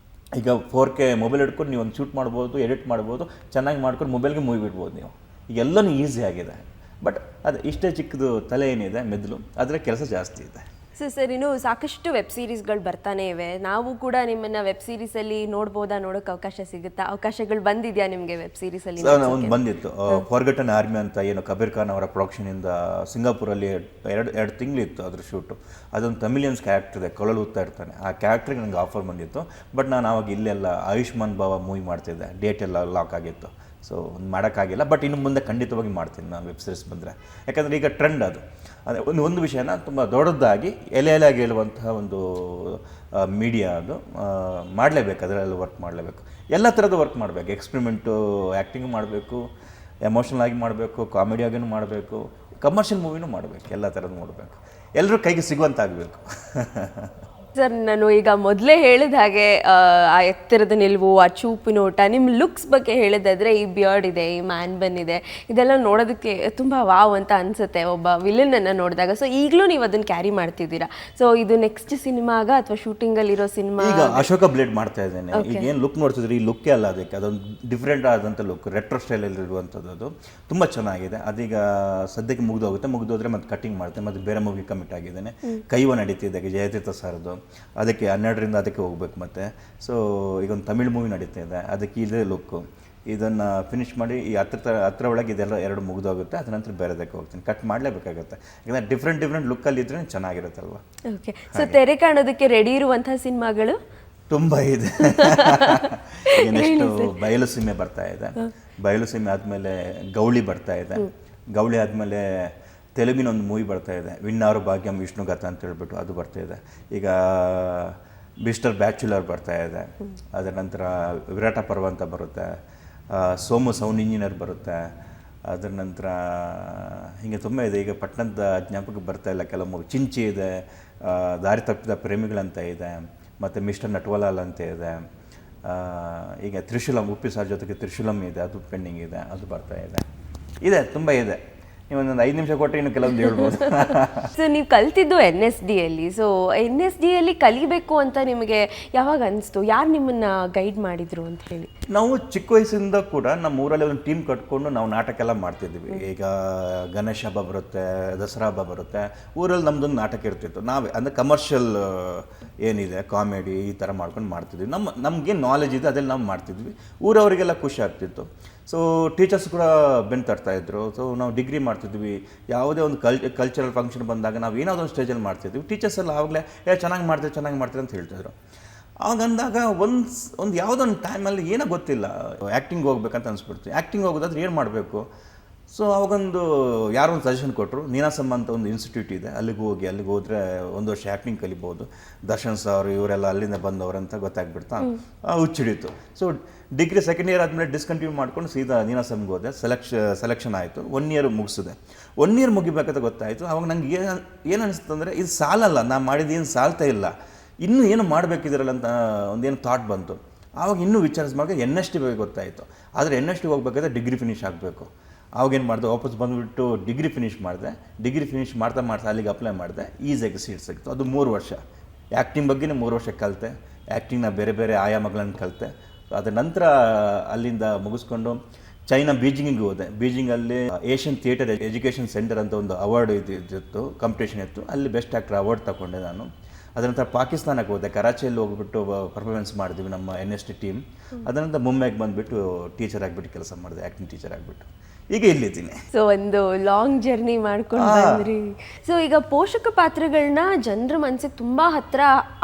ಈಗ 4K ಮೊಬೈಲ್ ಹಿಡ್ಕೊಂಡು ನೀವು ಒಂದು ಶೂಟ್ ಮಾಡ್ಬೋದು, ಎಡಿಟ್ ಮಾಡ್ಬೋದು, ಚೆನ್ನಾಗಿ ಮಾಡ್ಕೊಂಡು ಮೊಬೈಲ್ಗೆ ಮೂವಿ ಬಿಡ್ಬೋದು ನೀವು. ಈಗ ಎಲ್ಲನೂ ಈಸಿ ಆಗಿದೆ. ಬಟ್ ಅದು ಇಷ್ಟೇ ಚಿಕ್ಕದು ತಲೆ ಏನಿದೆ, ಮೆದುಳು, ಅದರ ಕೆಲಸ ಜಾಸ್ತಿ ಇದೆ. ಸರ್ ಇನ್ನು ಸಾಕಷ್ಟು ವೆಬ್ ಸೀರೀಸ್ಗಳು ಬರ್ತಾನೆ ಇವೆ. ನಾವು ಕೂಡ ನಿಮ್ಮನ್ನು ವೆಬ್ ಸೀರೀಸಲ್ಲಿ ನೋಡೋಕ್ಕೆ ಅವಕಾಶ ಸಿಗುತ್ತಾ? ಅವಕಾಶಗಳು ಬಂದಿದೆಯಾ ನಿಮಗೆ ವೆಬ್ ಸೀರೀಸಲ್ಲಿ? ಒಂದು ಬಂದಿತ್ತು, ಫಾರ್ಗಟನ್ ಆರ್ಮಿ ಅಂತ, ಏನು ಕಬೀರ್ ಖಾನ್ ಅವರ ಪ್ರೊಡಕ್ಷನಿಂದ ಸಿಂಗಾಪುರಲ್ಲಿ ಎರಡು ತಿಂಗಳಿತ್ತು ಅದ್ರ ಶೂಟು. ಅದೊಂದು ತಮಿಳಿಯನ್ಸ್ ಕ್ಯಾರೆಕ್ಟರ್ ಇದೆ, ಕೊಳಲು ಊದ್ತಾ ಇರ್ತಾನೆ. ಆ ಕ್ಯಾರೆಕ್ಟ್ರಿಗೆ ನನಗೆ ಆಫರ್ ಬಂದಿತ್ತು. ಬಟ್ ನಾನು ಆವಾಗ ಇಲ್ಲೆಲ್ಲ ಆಯುಷ್ಮಾನ್ ಭಾವ ಮೂವಿ ಮಾಡ್ತಿದ್ದೆ, ಡೇಟ್ ಎಲ್ಲ ಲಾಕ್ ಆಗಿತ್ತು. ಸೊ ಮಾಡೋಕ್ಕಾಗಿಲ್ಲ. ಬಟ್ ಇನ್ನು ಮುಂದೆ ಖಂಡಿತವಾಗಿ ಮಾಡ್ತೀನಿ ನಾನು ವೆಬ್ ಸೀರೀಸ್ ಬಂದರೆ. ಯಾಕಂದರೆ ಈಗ ಟ್ರೆಂಡ್ ಅದು. ಅದೇ ಒಂದು ವಿಷಯನ ತುಂಬ ದೊಡ್ಡದಾಗಿ ಎಲೆಯಾಗಿ ಹೇಳುವಂತಹ ಒಂದು ಮೀಡಿಯಾ ಅದು. ಮಾಡಲೇಬೇಕು, ಅದರಲ್ಲಿ ವರ್ಕ್ ಮಾಡಲೇಬೇಕು, ಎಲ್ಲ ಥರದ ವರ್ಕ್ ಮಾಡಬೇಕು. ಎಕ್ಸ್ಪೆರಿಮೆಂಟು ಆ್ಯಕ್ಟಿಂಗ್ ಮಾಡಬೇಕು, ಎಮೋಷ್ನಲ್ ಆಗಿ ಮಾಡಬೇಕು, ಕಾಮಿಡಿಯಾಗಿನೂ ಮಾಡಬೇಕು, ಕಮರ್ಷಿಯಲ್ ಮೂವಿನೂ ಮಾಡಬೇಕು, ಎಲ್ಲ ಥರದ್ದು ಮಾಡಬೇಕು, ಎಲ್ಲರೂ ಕೈಗೆ ಸಿಗುವಂತಾಗಬೇಕು. ಸರ್, ನಾನು ಈಗ ಮೊದಲೇ ಹೇಳಿದ ಹಾಗೆ ಆ ಎತ್ತರದ ನಿಲುವು, ಆ ಚೂಪು ನೋಟ, ನಿಮ್ಮ ಲುಕ್ಸ್ ಬಗ್ಗೆ ಹೇಳಿದಾದ್ರೆ ಈ ಬಿಯರ್ಡ್ ಇದೆ, ಈ ಮ್ಯಾನ್ ಬನ್ ಇದೆ, ಇದೆಲ್ಲ ನೋಡೋದಕ್ಕೆ ತುಂಬ ವಾವ್ ಅಂತ ಅನಿಸುತ್ತೆ ಒಬ್ಬ ವಿಲನನ್ನು ನೋಡಿದಾಗ. ಸೊ ಈಗಲೂ ನೀವು ಅದನ್ನು ಕ್ಯಾರಿ ಮಾಡ್ತಿದ್ದೀರಾ. ಸೊ ಇದು ನೆಕ್ಸ್ಟ್ ಸಿನಿಮಾಗ ಅಥವಾ ಶೂಟಿಂಗಲ್ಲಿರೋ ಸಿನಿಮಾ? ಈಗ ಅಶೋಕ ಬ್ಲೇಡ್ ಮಾಡ್ತಾ ಇದ್ದೇನೆ. ಈಗ ಏನು ಲುಕ್ ನೋಡ್ತಿದ್ರಿ, ಈ ಲುಕ್ಕೇ ಅಲ್ಲ, ಅದಕ್ಕೆ ಅದೊಂದು ಡಿಫ್ರೆಂಟ್ ಆದಂಥ ಲುಕ್, ರೆಟ್ರೋ ಸ್ಟೈಲಲ್ಲಿ ಇರುವಂಥದ್ದು. ಅದು ತುಂಬ ಚೆನ್ನಾಗಿದೆ. ಅದೀಗ ಸದ್ಯಕ್ಕೆ ಮುಗಿದೋದ್ರೆ ಮತ್ತೆ ಕಟಿಂಗ್ ಮಾಡ್ತೇನೆ, ಮತ್ತು ಬೇರೆ ಮೂವಿ ಕಮಿಟ್ ಆಗಿದ್ದೇನೆ. ಕೈವ ನಡೀತಿದೆ ಜಯತೀರ್ಥ ಸರ್ದು, ಅದಕ್ಕೆ 12ರಿಂದ ಅದಕ್ಕೆ ಹೋಗ್ಬೇಕು. ಮತ್ತು ಸೊ ಈಗ ಒಂದು ತಮಿಳ್ ಮೂವಿ ನಡೀತಾ ಇದೆ, ಅದಕ್ಕೆ ಇದೇ ಲುಕ್ಕು. ಇದನ್ನು ಫಿನಿಷ್ ಮಾಡಿ ಈ ಹತ್ರ ಒಳಗೆ ಇದೆಲ್ಲ 2 ಮುಗಿದೋಗುತ್ತೆ. ಅದ ನಂತರ ಬೇರೆದಕ್ಕೆ ಹೋಗ್ತೀನಿ. ಕಟ್ ಮಾಡಲೇಬೇಕಾಗುತ್ತೆ, ಯಾಕಂದರೆ ಡಿಫ್ರೆಂಟ್ ಲುಕ್ಕಲ್ಲಿ ಇದ್ದರೆ ಚೆನ್ನಾಗಿರುತ್ತಲ್ವ. ಓಕೆ. ಸೊ ತೆರೆ ಕಾಣೋದಕ್ಕೆ ರೆಡಿ ಇರುವಂತಹ ಸಿನಿಮಾಗಳು ತುಂಬ ಇದೆ. ಈಗ ನೆಕ್ಸ್ಟು ಬಯಲು ಸೀಮೆ ಬರ್ತಾ ಇದೆ. ಬಯಲು ಸೀಮೆ ಆದಮೇಲೆ ಗೌಳಿ ಬರ್ತಾ ಇದೆ. ಗೌಳಿ ಆದಮೇಲೆ ತೆಲುಗಿನ ಒಂದು ಮೂವಿ ಬರ್ತಾ ಇದೆ, ವಿಣ್ಣಾರು ಭಾಗ್ಯಂ ವಿಷ್ಣುಗತ ಅಂತ ಹೇಳ್ಬಿಟ್ಟು, ಅದು ಬರ್ತಾ ಇದೆ. ಈಗ ಮಿಸ್ಟರ್ ಬ್ಯಾಚುಲರ್ ಬರ್ತಾ ಇದೆ. ಅದರ ನಂತರ ವಿರಾಟ ಪರ್ವ ಅಂತ ಬರುತ್ತೆ, ಸೋಮು ಸೌಂಡ್ ಇಂಜಿನಿಯರ್ ಬರುತ್ತೆ. ಅದರ ನಂತರ ಹೀಗೆ ತುಂಬ ಇದೆ. ಈಗ ಪಟ್ಟಣದ ಜ್ಞಾಪಕ ಬರ್ತಾ ಇಲ್ಲ ಕೆಲವು ಮೂವಿ. ಚಿಂಚಿ ಇದೆ, ದಾರಿ ತಪ್ಪಿದ ಪ್ರೇಮಿಗಳಂತ ಇದೆ, ಮತ್ತು ಮಿಸ್ಟರ್ ನಟ್ವಲಾಲ್ ಅಂತ ಇದೆ. ಈಗ ತ್ರಿಶೂಲಂ, ಉಪ್ಪಿ ಸಾರ್ ಜೊತೆಗೆ ತ್ರಿಶೂಲಂ ಇದೆ, ಅದು ಪೆಂಡಿಂಗ್ ಇದೆ, ಅದು ಬರ್ತಾ ಇದೆ. ತುಂಬ ಇದೆ. ನೀವೊಂದೊಂದು 5 ನಿಮಿಷ ಕೊಟ್ಟರೆ ಇನ್ನು ಕೆಲವೊಂದು ಹೇಳ್ಬೋದು. ಸೊ ನೀವು ಕಲ್ತಿದ್ದು NSDಯಲ್ಲಿ. ಸೊ NSDಯಲ್ಲಿ ಕಲಿಬೇಕು ಅಂತ ನಿಮಗೆ ಯಾವಾಗ ಅನಿಸ್ತು? ಯಾರು ನಿಮ್ಮನ್ನು ಗೈಡ್ ಮಾಡಿದರು ಅಂತ ಹೇಳಿ? ನಾವು ಚಿಕ್ಕ ವಯಸ್ಸಿಂದ ಕೂಡ ನಮ್ಮ ಊರಲ್ಲಿ ಒಂದು ಟೀಮ್ ಕಟ್ಕೊಂಡು ನಾವು ನಾಟಕ ಎಲ್ಲ ಮಾಡ್ತಿದ್ವಿ. ಈಗ ಗಣೇಶ ಹಬ್ಬ ಬರುತ್ತೆ, ದಸರಾ ಹಬ್ಬ ಬರುತ್ತೆ, ಊರಲ್ಲಿ ನಮ್ಮದೊಂದು ನಾಟಕ ಇರ್ತಿತ್ತು. ನಾವೇ ಅಂದರೆ ಕಮರ್ಷಿಯಲ್ ಏನಿದೆ ಕಾಮಿಡಿ ಈ ಥರ ಮಾಡ್ಕೊಂಡು ಮಾಡ್ತಿದ್ವಿ. ನಮಗೇನು ನಾಲೆಜ್ ಇದೆ ಅದೆಲ್ಲ ನಾವು ಮಾಡ್ತಿದ್ವಿ. ಊರವರಿಗೆಲ್ಲ ಖುಷಿ ಆಗ್ತಿತ್ತು. ಸೊ ಟೀಚರ್ಸ್ ಕೂಡ ಬೆನ್ನು ತರ್ತಾಯಿದ್ರು. ಸೊ ನಾವು ಡಿಗ್ರಿ ಮಾಡ್ತಿದ್ವಿ. ಯಾವುದೇ ಒಂದು ಕಲ್ಚರಲ್ ಫಂಕ್ಷನ್ ಬಂದಾಗ ನಾವು ಏನಾದರೂ ಒಂದು ಸ್ಟೇಜಲ್ಲಿ ಮಾಡ್ತಿದ್ವಿ. ಟೀಚರ್ಸ್ ಎಲ್ಲ ಆವಾಗಲೇ ಚೆನ್ನಾಗಿ ಮಾಡ್ತೀರಿ ಅಂತ ಹೇಳ್ತಿದ್ರು. ಆಗಂದಾಗ ಒಂದು ಯಾವುದೋ ಒಂದು ಟೈಮಲ್ಲಿ ಏನೋ ಗೊತ್ತಿಲ್ಲ, ಆ್ಯಕ್ಟಿಂಗ್ ಹೋಗ್ಬೇಕಂತ ಅನಿಸ್ಬಿಡ್ತು. ಆ್ಯಕ್ಟಿಂಗ್ ಹೋಗೋದಾದ್ರೆ ಏನು ಮಾಡಬೇಕು? ಸೊ ಅವಾಗೊಂದು ಯಾರೋ ಒಂದು ಸಜೆಷನ್ ಕೊಟ್ಟರು, ನೀನಾಸಮ್ ಅಂತ ಒಂದು ಇನ್ಸ್ಟಿಟ್ಯೂಟ್ ಇದೆ, ಅಲ್ಲಿಗೆ ಹೋದರೆ 1 ವರ್ಷ ಆ್ಯಕ್ಟಿಂಗ್ ಕಲಿಬೋದು. ದರ್ಶನ್ ಸರ್ ಇವರೆಲ್ಲ ಅಲ್ಲಿಂದ ಬಂದವರಂತ ಗೊತ್ತಾಗ್ಬಿಡ್ತಾ ಹುಚ್ಚಿಡಿತು. ಸೊ ಡಿಗ್ರಿ ಸೆಕೆಂಡ್ ಇಯರ್ ಆದಮೇಲೆ ಡಿಸ್ಕಂಟಿನ್ಯೂ ಮಾಡ್ಕೊಂಡು ಸೀದಾ ನೀನಾಸಮ್ಗೆ ಹೋದೆ. ಸೆಲೆಕ್ಷನ್ ಆಯಿತು. 1 ಇಯರ್ ಮುಗಿಸಿದೆ. 1 ಇಯರ್ ಮುಗಿಬೇಕಂತ ಗೊತ್ತಾಯಿತು. ಅವಾಗ ನಂಗೆ ಏನು ಅನಿಸ್ತು ಅಂದರೆ, ಇದು ಸಾಲಲ್ಲ, ನಾನು ಮಾಡಿದ್ದೇನು ಸಾಲ್ತಾ ಇಲ್ಲ, ಇನ್ನೂ ಏನು ಮಾಡಬೇಕಿದ್ರಲ್ಲ ಅಂತ ಒಂದೇನು ಥಾಟ್ ಬಂತು. ಆವಾಗ ಇನ್ನೂ ವಿಚಾರಿಸಿದಾಗ NST ಬಗ್ಗೆ ಗೊತ್ತಾಯಿತು. ಆದರೆ NST ಹೋಗ್ಬೇಕಾದ್ರೆ ಡಿಗ್ರಿ ಫಿನಿಷ್ ಆಗಬೇಕು. ಅವಾಗೇನು ಮಾಡಿದೆ, ವಾಪಸ್ ಬಂದುಬಿಟ್ಟು ಡಿಗ್ರಿ ಫಿನಿಷ್ ಮಾಡಿದೆ. ಡಿಗ್ರಿ ಫಿನಿಷ್ ಮಾಡ್ತಾ ಅಲ್ಲಿಗೆ ಅಪ್ಲೈ ಮಾಡಿದೆ. ಈಸಿಯಾಗಿ ಸೀಟ್ ಸಿಕ್ತು. ಅದು 3 ವರ್ಷ ಆ್ಯಕ್ಟಿಂಗ್ ಬಗ್ಗೆನೇ 3 ವರ್ಷ ಕಲಿತೆ. ಆ್ಯಕ್ಟಿಂಗ್ನ ಬೇರೆ ಆಯಾಮಗಳನ್ನು ಕಲಿತೆ. ಅದರ ನಂತರ ಅಲ್ಲಿಂದ ಮುಗಿಸ್ಕೊಂಡು ಚೈನಾ ಬೀಜಿಂಗಿಗೆ ಹೋದೆ. ಬೀಜಿಂಗಲ್ಲಿ ಏಷ್ಯನ್ ಥಿಯೇಟರ್ ಎಜುಕೇಷನ್ ಸೆಂಟರ್ ಅಂತ ಒಂದು ಅವಾರ್ಡ್ ಇತ್ತು, ಕಾಂಪಿಟೇಷನ್ ಇತ್ತು. ಅಲ್ಲಿ ಬೆಸ್ಟ್ ಆ್ಯಕ್ಟರ್ ಅವಾರ್ಡ್ ತಗೊಂಡೆ ನಾನು. ಅದರ ನಂತರ ಪಾಕಿಸ್ತಾನಕ್ಕೆ ಹೋದೆ. ಕರಾಚಿಯಲ್ಲಿ ಹೋಗ್ಬಿಟ್ಟು ಪರ್ಫಾರ್ಮೆನ್ಸ್ ಮಾಡಿದ್ವಿ ನಮ್ಮ NST ಟೀಮ್. ಅದರ ನಂತರ ಮುಂಬೈಗೆ ಬಂದುಬಿಟ್ಟು ಟೀಚರ್ ಆಗಿಬಿಟ್ಟು ಕೆಲಸ ಮಾಡಿದೆ, ಆ್ಯಕ್ಟಿಂಗ್ ಟೀಚರ್ ಆಗಿಬಿಟ್ಟು. ಈಗ ಇಲ್ಲಿದ್ದೀನಿ. ಸೊ ಒಂದು ಲಾಂಗ್ ಜರ್ನಿ ಮಾಡ್ಕೊಂಡು ಬಂದ್ರಿ. ಸೊ ಈಗ ಪೋಷಕ ಪಾತ್ರಗಳನ್ನ ಜನರ ಮನಸ್ಸಿಗೆ ತುಂಬ ಹತ್ತಿರ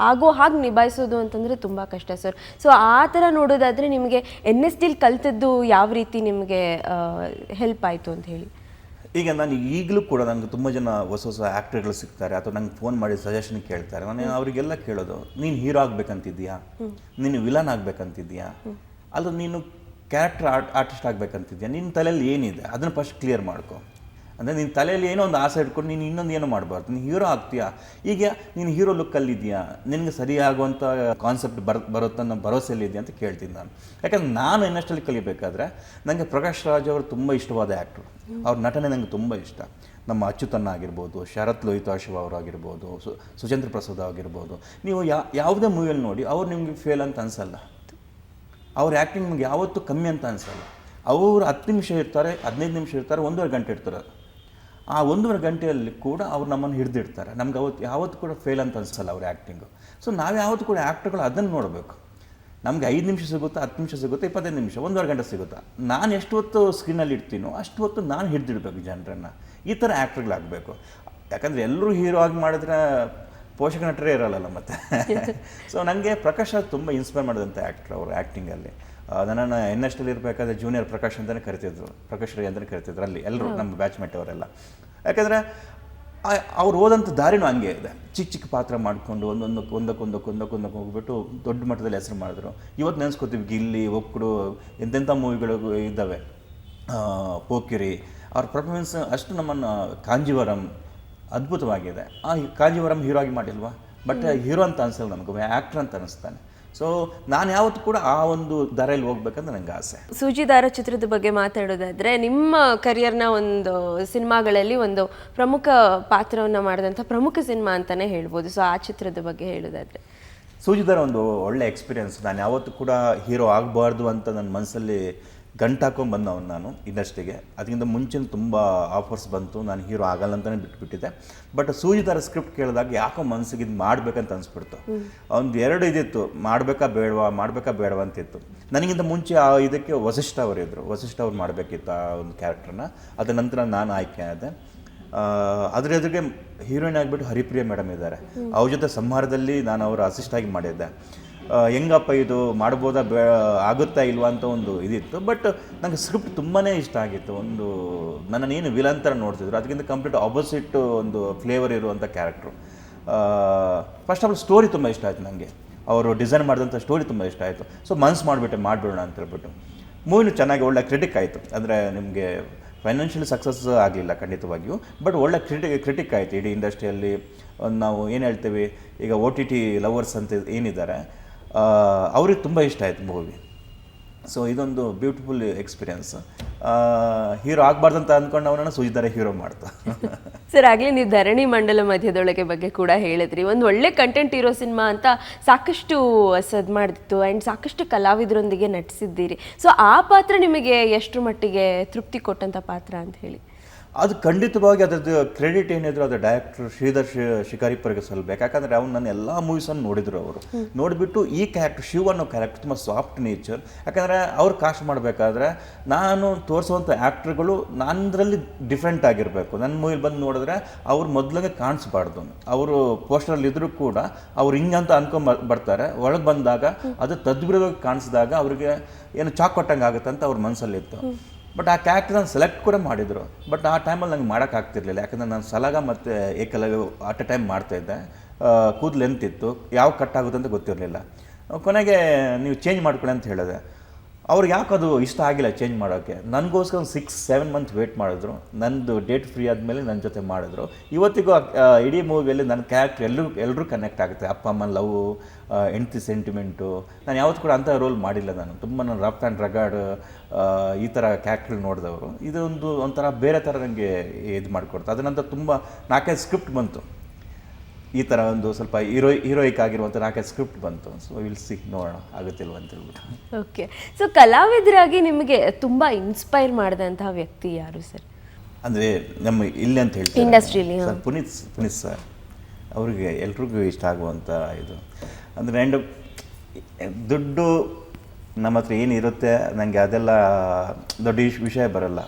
ಆಗೋ ಹಾಗೆ ನಿಭಾಯಿಸೋದು ಅಂತಂದರೆ ತುಂಬ ಕಷ್ಟ ಸರ್. ಸೊ ಆ ಥರ ನೋಡೋದಾದರೆ ನಿಮಗೆ NSDಯಲ್ಲಿ ಕಲ್ತದ್ದು ಯಾವ ರೀತಿ ನಿಮಗೆ ಹೆಲ್ಪ್ ಆಯಿತು ಅಂತ ಹೇಳಿ? ಈಗ ನಾನು ಈಗಲೂ ಕೂಡ ನನಗೆ ತುಂಬ ಜನ ಹೊಸ ಆ್ಯಕ್ಟರ್ಗಳು ಸಿಗ್ತಾರೆ, ಅಥವಾ ನಂಗೆ ಫೋನ್ ಮಾಡಿ ಸಜೆಷನ್ ಕೇಳ್ತಾರೆ. ನಾನು ಅವರಿಗೆಲ್ಲ ಕೇಳೋದು, ನೀನು ಹೀರೋ ಆಗಬೇಕಂತಿದ್ಯಾ, ನೀನು ವಿಲನ್ ಆಗಬೇಕಂತಿದ್ಯಾ, ಅಲ್ಲ ನೀನು ಕ್ಯಾರೆಕ್ಟರ್ ಆರ್ಟಿಸ್ಟ್ ಆಗಬೇಕಂತಿದ್ಯಾ, ನಿನ್ನ ತಲೆಯಲ್ಲಿ ಏನಿದೆ ಅದನ್ನು ಫಸ್ಟ್ ಕ್ಲಿಯರ್ ಮಾಡ್ಕೊ. ಅಂದರೆ ನಿನ್ನ ತಲೆಯಲ್ಲಿ ಏನೋ ಒಂದು ಆಸೆ ಇಟ್ಕೊಂಡು ನೀನು ಇನ್ನೊಂದು ಏನೋ ಮಾಡಬಾರ್ದು. ನೀನು ಹೀರೋ ಆಗ್ತೀಯಾ, ಈಗ ನೀನು ಹೀರೋ ಲುಕ್ಕಲ್ಲಿದೆಯಾ, ನಿನಗೆ ಸರಿಯಾಗುವಂಥ ಕಾನ್ಸೆಪ್ಟ್ ಬರುತ್ತೋ ಅನ್ನೋ ಭರವಸೆಯಲ್ಲಿದೆಯಾ ಅಂತ ಕೇಳ್ತೀನಿ ನಾನು. ಯಾಕಂದರೆ ನಾನು NSDಯಲ್ಲಿ ಕಲಿಬೇಕಾದ್ರೆ ನನಗೆ ಪ್ರಕಾಶ್ ರಾಜ್ ಅವರು ತುಂಬ ಇಷ್ಟವಾದ ಆ್ಯಕ್ಟ್ರು. ಅವ್ರ ನಟನೆ ನನಗೆ ತುಂಬ ಇಷ್ಟ. ನಮ್ಮ ಅಚ್ಯುತನ್ನ ಆಗಿರ್ಬೋದು, ಶರತ್ ಲೋಹಿತಾಶ್ವ ಅವರಾಗಿರ್ಬೋದು, ಸುಚೇಂದ್ರ ಪ್ರಸಾದ್ ಆಗಿರ್ಬೋದು. ನೀವು ಯಾವುದೇ ಮೂವಿಯಲ್ಲಿ ನೋಡಿ ಅವ್ರು ನಿಮಗೆ ಫೇಲ್ ಅಂತ ಅನಿಸಲ್ಲ. ಅವ್ರ ಆ್ಯಕ್ಟಿಂಗ್ ನಿಮ್ಗೆ ಯಾವತ್ತೂ ಕಮ್ಮಿ ಅಂತ ಅನಿಸಲ್ಲ. ಅವರು 10 ನಿಮಿಷ ಇರ್ತಾರೆ, 15 ನಿಮಿಷ ಇರ್ತಾರೆ, 1.5 ಗಂಟೆ ಇರ್ತಾರೆ. ಆ 1.5 ಗಂಟೆಯಲ್ಲಿ ಕೂಡ ಅವ್ರು ನಮ್ಮನ್ನು ಹಿಡಿದಿಡ್ತಾರೆ. ನಮ್ಗೆ ಯಾವತ್ತೂ ಕೂಡ ಫೇಲ್ ಅಂತ ಅನಿಸಲ್ಲ ಅವ್ರ ಆ್ಯಕ್ಟಿಂಗು. ಸೊ ನಾವು ಯಾವತ್ತೂ ಕೂಡ ಆ್ಯಕ್ಟರ್ಗಳು ಅದನ್ನು ನೋಡಬೇಕು. ನಮಗೆ 5 ನಿಮಿಷ ಸಿಗುತ್ತಾ, 10 ನಿಮಿಷ ಸಿಗುತ್ತೆ, 25 ನಿಮಿಷ, 1.5 ಗಂಟೆ ಸಿಗುತ್ತಾ, ನಾನು ಎಷ್ಟು ಹೊತ್ತು ಸ್ಕ್ರೀನಲ್ಲಿ ಇಡ್ತೀನೋ ಅಷ್ಟು ಹೊತ್ತು ನಾನು ಹಿಡಿದಿಡ್ಬೇಕು ಜನರನ್ನು. ಈ ಥರ ಆ್ಯಕ್ಟರ್ಗಳಾಗಬೇಕು. ಯಾಕಂದರೆ ಎಲ್ಲರೂ ಹೀರೋ ಆಗಿ ಮಾಡಿದ್ರೆ ಪೋಷಕ ನಟರೇ ಇರಲ್ಲ ಮತ್ತೆ. ಸೊ ನನಗೆ ಪ್ರಕಾಶ್ ರಾಜ್ ತುಂಬ ಇನ್ಸ್ಪೈರ್ ಮಾಡಿದಂಥ ಆ್ಯಕ್ಟ್ರ್ ಅವರು ಆ್ಯಕ್ಟಿಂಗಲ್ಲಿ. ನನ್ನನ್ನು NST ಇರಬೇಕಾದ್ರೆ ಜೂನಿಯರ್ ಪ್ರಕಾಶ್ ಅಂತಲೇ ಕರಿತಿದ್ರು, ಪ್ರಕಾಶ್ ರೈ ಅಂತಲೇ ಕರಿತಿದ್ರು ಅಲ್ಲಿ ಎಲ್ಲರೂ ನಮ್ಮ ಬ್ಯಾಚ್ಮೇಟ್ ಅವರೆಲ್ಲ. ಯಾಕಂದರೆ ಅವ್ರು ಹೋದಂಥ ದಾರಿನೂ ಹಂಗೆ ಇದೆ. ಚಿಕ್ಕ ಚಿಕ್ಕ ಪಾತ್ರ ಮಾಡಿಕೊಂಡು ಒಂದಕ್ಕೊಂದಕ್ಕೆ ಹೋಗ್ಬಿಟ್ಟು ದೊಡ್ಡ ಮಟ್ಟದಲ್ಲಿ ಹೆಸರು ಮಾಡಿದ್ರು. ಇವತ್ತು ನೆನೆಸ್ಕೊತೀವಿ ಗಿಲ್ಲಿ, ಒಕ್ಕಡು, ಎಂತೆಂಥ ಮೂವಿಗಳು ಇದ್ದಾವೆ, ಪೋಕಿರಿ. ಅವ್ರ ಪರ್ಫಾರ್ಮೆನ್ಸ್ ಅಷ್ಟು ನಮ್ಮನ್ನು, ಕಾಂಜೀವರಂ ಅದ್ಭುತವಾಗಿದೆ. ಆ ಕಾಂಜೀವರಂ ಹೀರೋ ಆಗಿ ಮಾಡಿಲ್ವಾ, ಬಟ್ ಹೀರೋ ಅಂತ ಅನಿಸಲ್ಲ ನನಗೆ, ಆ್ಯಕ್ಟ್ರ್ ಅಂತ ಅನಿಸ್ತಾನೆ. ಸೊ ನಾನು ಯಾವತ್ತೂ ಕೂಡ ಆ ಒಂದು ದಾರಿಯಲ್ಲಿ ಹೋಗ್ಬೇಕಂತ ನನಗೆ ಆಸೆ. ಸೂಜಿದಾರ ಚಿತ್ರದ ಬಗ್ಗೆ ಮಾತಾಡೋದಾದ್ರೆ, ನಿಮ್ಮ ಕರಿಯರ್ನ ಒಂದು ಸಿನಿಮಾಗಳಲ್ಲಿ ಒಂದು ಪ್ರಮುಖ ಪಾತ್ರವನ್ನು ಮಾಡಿದಂಥ ಪ್ರಮುಖ ಸಿನಿಮಾ ಅಂತಲೇ ಹೇಳ್ಬೋದು. ಸೊ ಆ ಚಿತ್ರದ ಬಗ್ಗೆ ಹೇಳೋದಾದ್ರೆ, ಸೂಜಿದಾರ ಒಂದು ಒಳ್ಳೆ ಎಕ್ಸ್ಪೀರಿಯೆನ್ಸ್. ನಾನು ಯಾವತ್ತೂ ಕೂಡ ಹೀರೋ ಆಗಬಾರ್ದು ಅಂತ ನನ್ನ ಮನಸ್ಸಲ್ಲಿ ಗಂಟು ಹಾಕೊಂಡು ಬಂದವನು ನಾನು ಇಂಡಸ್ಟ್ರಿಗೆ. ಅದಕ್ಕಿಂತ ಮುಂಚೆ ತುಂಬ ಆಫರ್ಸ್ ಬಂತು, ನಾನು ಹೀರೋ ಆಗಲ್ಲ ಅಂತಲೇ ಬಿಟ್ಬಿಟ್ಟಿದ್ದೆ. ಬಟ್ ಸೂಜಿದಾರ ಸ್ಕ್ರಿಪ್ಟ್ ಕೇಳಿದಾಗ ಯಾಕೋ ಮನಸ್ಸಿಗೆ ಇದು ಮಾಡಬೇಕಂತ ಅನಿಸ್ಬಿಡ್ತು. ಒಂದು 2 ಇದಿತ್ತು, ಮಾಡಬೇಕಾ ಬೇಡವಾ ಅಂತಿತ್ತು. ನನಗಿಂತ ಮುಂಚೆ ಆ ಇದಕ್ಕೆ ವಸಿಷ್ಠ ಅವರಿದ್ದರು, ವಸಿಷ್ಠ ಅವ್ರು ಮಾಡಬೇಕಿತ್ತು ಆ ಒಂದು ಕ್ಯಾರೆಕ್ಟರ್ನ. ಅದರ ನಂತರ ನಾನು ಆಯ್ಕೆ ಆದೆ. ಅದ್ರ ಎದುರಿಗೆ ಹೀರೋಯಿನ್ ಆಗಿಬಿಟ್ಟು ಹರಿಪ್ರಿಯಾ ಮೇಡಮ್ ಇದ್ದಾರೆ, ಅವ್ರ ಜೊತೆ ಸಂಹಾರದಲ್ಲಿ ನಾನು ಅವರ ಅಸಿಸ್ಟಾಗಿ ಮಾಡಿದ್ದೆ. ಹೆಂಗಪ್ಪ ಇದು ಮಾಡ್ಬೋದಾ, ಆಗುತ್ತಾ ಇಲ್ವಾ ಅಂತ ಒಂದು ಇದಿತ್ತು. ಬಟ್ ನನಗೆ ಸ್ಕ್ರಿಪ್ಟ್ ತುಂಬಾ ಇಷ್ಟ ಆಗಿತ್ತು. ಒಂದು ನನ್ನನ್ನೇನು ವಿಲನ್ ಥರ ನೋಡ್ತಿದ್ರು, ಅದಕ್ಕಿಂತ ಕಂಪ್ಲೀಟ್ ಆಪೋಸಿಟ್ ಒಂದು ಫ್ಲೇವರ್ ಇರುವಂಥ character. First of all story ತುಂಬ ಇಷ್ಟ ಆಯಿತು ನನಗೆ, ಅವರು ಡಿಸೈನ್ ಮಾಡಿದಂಥ ಸ್ಟೋರಿ ತುಂಬ ಇಷ್ಟ ಆಯಿತು. ಸೊ ಮನ್ಸು ಮಾಡಿಬಿಡೋಣ ಅಂತ ಹೇಳ್ಬಿಟ್ಟು ಮೂವಿನೂ ಚೆನ್ನಾಗಿ ಒಳ್ಳೆ ಕ್ರಿಟಿಕ್ ಆಯಿತು. ಅಂದರೆ ನಿಮಗೆ ಫೈನಾನ್ಷಿಯಲಿ ಸಕ್ಸಸ್ ಆಗಲಿಲ್ಲ ಖಂಡಿತವಾಗಿಯೂ, ಬಟ್ ಒಳ್ಳೆ ಕ್ರಿಟಿಕ್ ಆಯಿತು ಇಡೀ ಇಂಡಸ್ಟ್ರಿಯಲ್ಲಿ. ನಾವು ಏನು ಹೇಳ್ತೀವಿ ಈಗ OTT ಲವರ್ಸ್ ಅಂತ ಏನಿದ್ದಾರೆ, ಅವ್ರಿಗೆ ತುಂಬ ಇಷ್ಟ ಆಯಿತು ಮೂವಿ. ಸೊ ಇದೊಂದು ಬ್ಯೂಟಿಫುಲ್ ಎಕ್ಸ್ಪೀರಿಯನ್ಸ್. ಹೀರೋ ಆಗಬಾರ್ದಂತ ಅಂದ್ಕೊಂಡು ಅವನನ್ನು ಸೂಜಿದಾರ ಹೀರೋ ಮಾಡ್ತಾ. ಸರ್, ಆಗಲೇ ನೀವು ಧರಣಿ ಮಂಡಲ ಮಧ್ಯದೊಳಗೆ ಬಗ್ಗೆ ಕೂಡ ಹೇಳಿದ್ರಿ. ಒಂದು ಒಳ್ಳೆ ಕಂಟೆಂಟ್ ಇರೋ ಸಿನಿಮಾ ಅಂತ ಸಾಕಷ್ಟು ಸದ್ ಮಾಡಿತ್ತು ಆ್ಯಂಡ್ ಸಾಕಷ್ಟು ಕಲಾವಿದರೊಂದಿಗೆ ನಟಿಸಿದ್ದೀರಿ. ಸೊ ಆ ಪಾತ್ರ ನಿಮಗೆ ಎಷ್ಟರ ಮಟ್ಟಿಗೆ ತೃಪ್ತಿ ಕೊಟ್ಟಂಥ ಪಾತ್ರ ಅಂತ ಹೇಳಿ? ಅದು ಖಂಡಿತವಾಗಿ ಅದರದ್ದು ಕ್ರೆಡಿಟ್ ಏನಿದ್ರು ಅದು ಡೈರೆಕ್ಟರ್ ಶ್ರೀಧರ್ ಶಿಕಾರಿಪುರಿಗೆ ಸಲ್ಲಬೇಕು. ಯಾಕಂದರೆ ಅವ್ನು ನನ್ನ ಎಲ್ಲ ಮೂವೀಸನ್ನು ನೋಡಿದರು. ಅವರು ನೋಡಿಬಿಟ್ಟು ಈ ಕ್ಯಾರೆಕ್ಟರ್ ಶಿವ ಅನ್ನೋ ಕ್ಯಾರೆಕ್ಟರ್ ತುಂಬ ಸಾಫ್ಟ್ ನೇಚರ್. ಯಾಕಂದರೆ ಅವ್ರು ಕಾಸ್ಟ್ ಮಾಡಬೇಕಾದ್ರೆ ನಾನು ತೋರಿಸುವಂಥ ಆ್ಯಕ್ಟ್ರುಗಳು ನನ್ನದ್ರಲ್ಲಿ ಡಿಫ್ರೆಂಟ್ ಆಗಿರಬೇಕು. ನನ್ನ ಮೂವಿಲಿ ಬಂದು ನೋಡಿದ್ರೆ ಅವ್ರು ಮೊದಲಿಗೆ ಕಾಣಿಸ್ಬಾರ್ದು. ಅವರು ಪೋಸ್ಟರಲ್ಲಿ ಇದ್ದರೂ ಕೂಡ ಅವ್ರು ಹಿಂಗಂತ ಬರ್ತಾರೆ, ಒಳಗೆ ಬಂದಾಗ ಅದು ತದ್ವಿರುದ್ಧವಾಗಿ ಕಾಣಿಸಿದಾಗ ಅವ್ರಿಗೆ ಏನು ಚಾಕ್ ಕೊಟ್ಟಂಗೆ ಆಗುತ್ತೆ ಅಂತ ಅವ್ರ ಮನಸ್ಸಲ್ಲಿತ್ತು. ಬಟ್ ಆ ಕ್ಯಾರೆಕ್ಟರ್ ನಾನು ಸೆಲೆಕ್ಟ್ ಕೂಡ ಮಾಡಿದರು. ಬಟ್ ಆ ಟೈಮಲ್ಲಿ ನಂಗೆ ಮಾಡೋಕ್ಕಾಗ್ತಿರ್ಲಿಲ್ಲ. ಯಾಕಂದರೆ ನಾನು ಸಲಾಗ ಮತ್ತು ಏಕಲವ್ಯ ಅಟ್ ಎ ಟೈಮ್ ಮಾಡ್ತಾಯಿದ್ದೆ. ಕೂದಲು ಎಂತಿತ್ತು, ಯಾವ ಕಟ್ ಆಗುತ್ತೆ ಅಂತ ಗೊತ್ತಿರಲಿಲ್ಲ. ಕೊನೆಗೆ ನೀವು ಚೇಂಜ್ ಮಾಡ್ಕೊಳ್ಳಿ ಅಂತ ಹೇಳಿದೆ. ಅವ್ರಿಗೆ ಯಾಕೆ ಅದು ಇಷ್ಟ ಆಗಿಲ್ಲ ಚೇಂಜ್ ಮಾಡೋಕ್ಕೆ. ನನಗೋಸ್ಕರ ಒಂದು 6-7 ಮಂತ್ ವೇಟ್ ಮಾಡಿದ್ರು. ನಂದು ಡೇಟ್ ಫ್ರೀ ಆದಮೇಲೆ ನನ್ನ ಜೊತೆ ಮಾಡಿದ್ರು. ಇವತ್ತಿಗೂ ಇಡೀ ಮೂವಿಯಲ್ಲಿ ನನ್ನ ಕ್ಯಾರೆಕ್ಟರ್ ಎಲ್ಲರೂ ಕನೆಕ್ಟ್ ಆಗುತ್ತೆ. ಅಪ್ಪ ಅಮ್ಮನ ಲವ್, ಹೆಂಡತಿ ಸೆಂಟಿಮೆಂಟು. ನಾನು ಯಾವತ್ತೂ ಕೂಡ ಅಂಥ ರೋಲ್ ಮಾಡಿಲ್ಲ. ತುಂಬ ನಾನು ರಫ್ ಆ್ಯಂಡ್ ರಗಡ್ ಈ ಥರ ಕ್ಯಾರೆಕ್ಟರ್ ನೋಡಿದವರು. ಇದೊಂದು ಒಂಥರ ಬೇರೆ ಥರ ನನಗೆ ಇದು ಮಾಡಿಕೊಡ್ತು. ಅದನಂತರ ತುಂಬ 4-5 ಸ್ಕ್ರಿಪ್ಟ್ ಬಂತು. ಈ ಥರ ಒಂದು ಸ್ವಲ್ಪ ಹೀರೋಯಿಕ್ ಆಗಿರುವಂಥ 4-5 ಸ್ಕ್ರಿಪ್ಟ್ ಬಂತು. ಸೊ ವಿಲ್ ಸಿ, ನೋಡೋಣ ಆಗುತ್ತಿಲ್ವ ಅಂತ ಹೇಳ್ಬಿಟ್ಟು. ಓಕೆ. ಸೊ ಕಲಾವಿದರಾಗಿ ನಿಮಗೆ ತುಂಬ ಇನ್ಸ್ಪೈರ್ ಮಾಡಿದಂತಹ ವ್ಯಕ್ತಿ ಯಾರು ಸರ್? ಅಂದರೆ ನಮ್ಮ ಇಲ್ಲಿ ಅಂತ ಹೇಳ್ತೀವಿ ಇಂಡಸ್ಟ್ರಿಯಲ್ಲಿ ಸರ್, ಪುನೀತ್ ಸರ್. ಅವ್ರಿಗೆ ಎಲ್ರಿಗೂ ಇಷ್ಟ ಆಗುವಂಥ ಇದು ಅಂದರೆ ದುಡ್ಡು ನಮ್ಮ ಹತ್ರ ಏನಿರುತ್ತೆ ನನಗೆ ಅದೆಲ್ಲ ದೊಡ್ಡ ವಿಷಯ ಬರಲ್ಲ.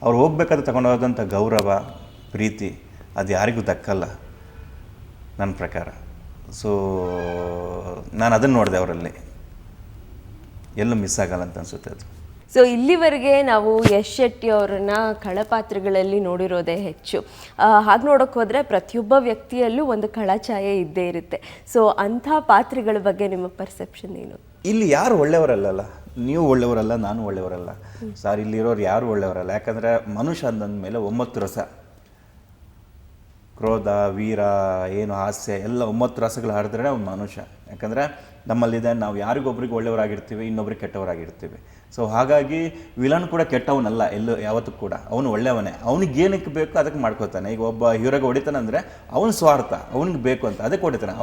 ಅವ್ರು ಹೋಗ್ಬೇಕಾದ್ರೆ ತಗೊಂಡೋದಂಥ ಗೌರವ, ಪ್ರೀತಿ ಅದು ಯಾರಿಗೂ ದಕ್ಕಲ್ಲ ನನ್ನ ಪ್ರಕಾರ. ಸೊ ನಾನು ಅದನ್ನು ನೋಡಿದೆ ಅವರಲ್ಲಿ, ಎಲ್ಲೂ ಮಿಸ್ ಆಗಲ್ಲ ಅಂತ ಅನಿಸುತ್ತೆ ಅದು. ಸೊ ಇಲ್ಲಿವರೆಗೆ ನಾವು ಯಶ್ ಶೆಟ್ಟಿ ಅವರನ್ನ ಖಳಪಾತ್ರಗಳಲ್ಲಿ ನೋಡಿರೋದೇ ಹೆಚ್ಚು. ಹಾಗೆ ನೋಡೋಕೆ ಹೋದರೆ ಪ್ರತಿಯೊಬ್ಬ ವ್ಯಕ್ತಿಯಲ್ಲೂ ಒಂದು ಖಳಛಾಯೆ ಇದ್ದೇ ಇರುತ್ತೆ. ಸೊ ಅಂಥ ಪಾತ್ರಗಳ ಬಗ್ಗೆ ನಿಮ್ಮ ಪರ್ಸೆಪ್ಷನ್ ಏನು? ಇಲ್ಲಿ ಯಾರು ಒಳ್ಳೆಯವರಲ್ಲ, ನೀವು ಒಳ್ಳೆಯವರಲ್ಲ, ನಾನು ಒಳ್ಳೆಯವರಲ್ಲ ಸರ್. ಇಲ್ಲಿರೋರು ಯಾರು ಒಳ್ಳೆಯವರಲ್ಲ. ಯಾಕಂದರೆ ಮನುಷ್ಯ ಅಂದಂದಮೇಲೆ 9 ರಸ, ಕ್ರೋಧ, ವೀರ, ಏನು ಹಾಸ್ಯ ಎಲ್ಲ 9 ರಸಗಳು ಹರಿದ್ರೆ ಅವ್ನು ಮನುಷ್ಯ. ಯಾಕಂದರೆ ನಮ್ಮಲ್ಲಿದೆ, ನಾವು ಯಾರಿಗೊಬ್ರಿಗೆ ಒಳ್ಳೆಯವರಾಗಿರ್ತೀವಿ, ಇನ್ನೊಬ್ರಿಗೆ ಕೆಟ್ಟವರಾಗಿರ್ತೀವಿ. ಸೊ ಹಾಗಾಗಿ ವಿಲನ್ ಕೂಡ ಕೆಟ್ಟವನಲ್ಲ ಯಾವತ್ತೂ ಕೂಡ, ಅವನು ಒಳ್ಳೆಯವನೇ. ಅವ್ನಿಗೆ ಏನಕ್ಕೆ ಬೇಕು ಅದಕ್ಕೆ ಮಾಡ್ಕೋತಾನೆ. ಈಗ ಒಬ್ಬ ಹೀರೋಗೆ ಹೊಡಿತಾನೆ ಅಂದರೆ ಅವನ ಸ್ವಾರ್ಥ, ಅವ್ನಿಗೆ ಬೇಕು ಅಂತ ಅದಕ್ಕೆ ಹೊಡಿತಾನೆ.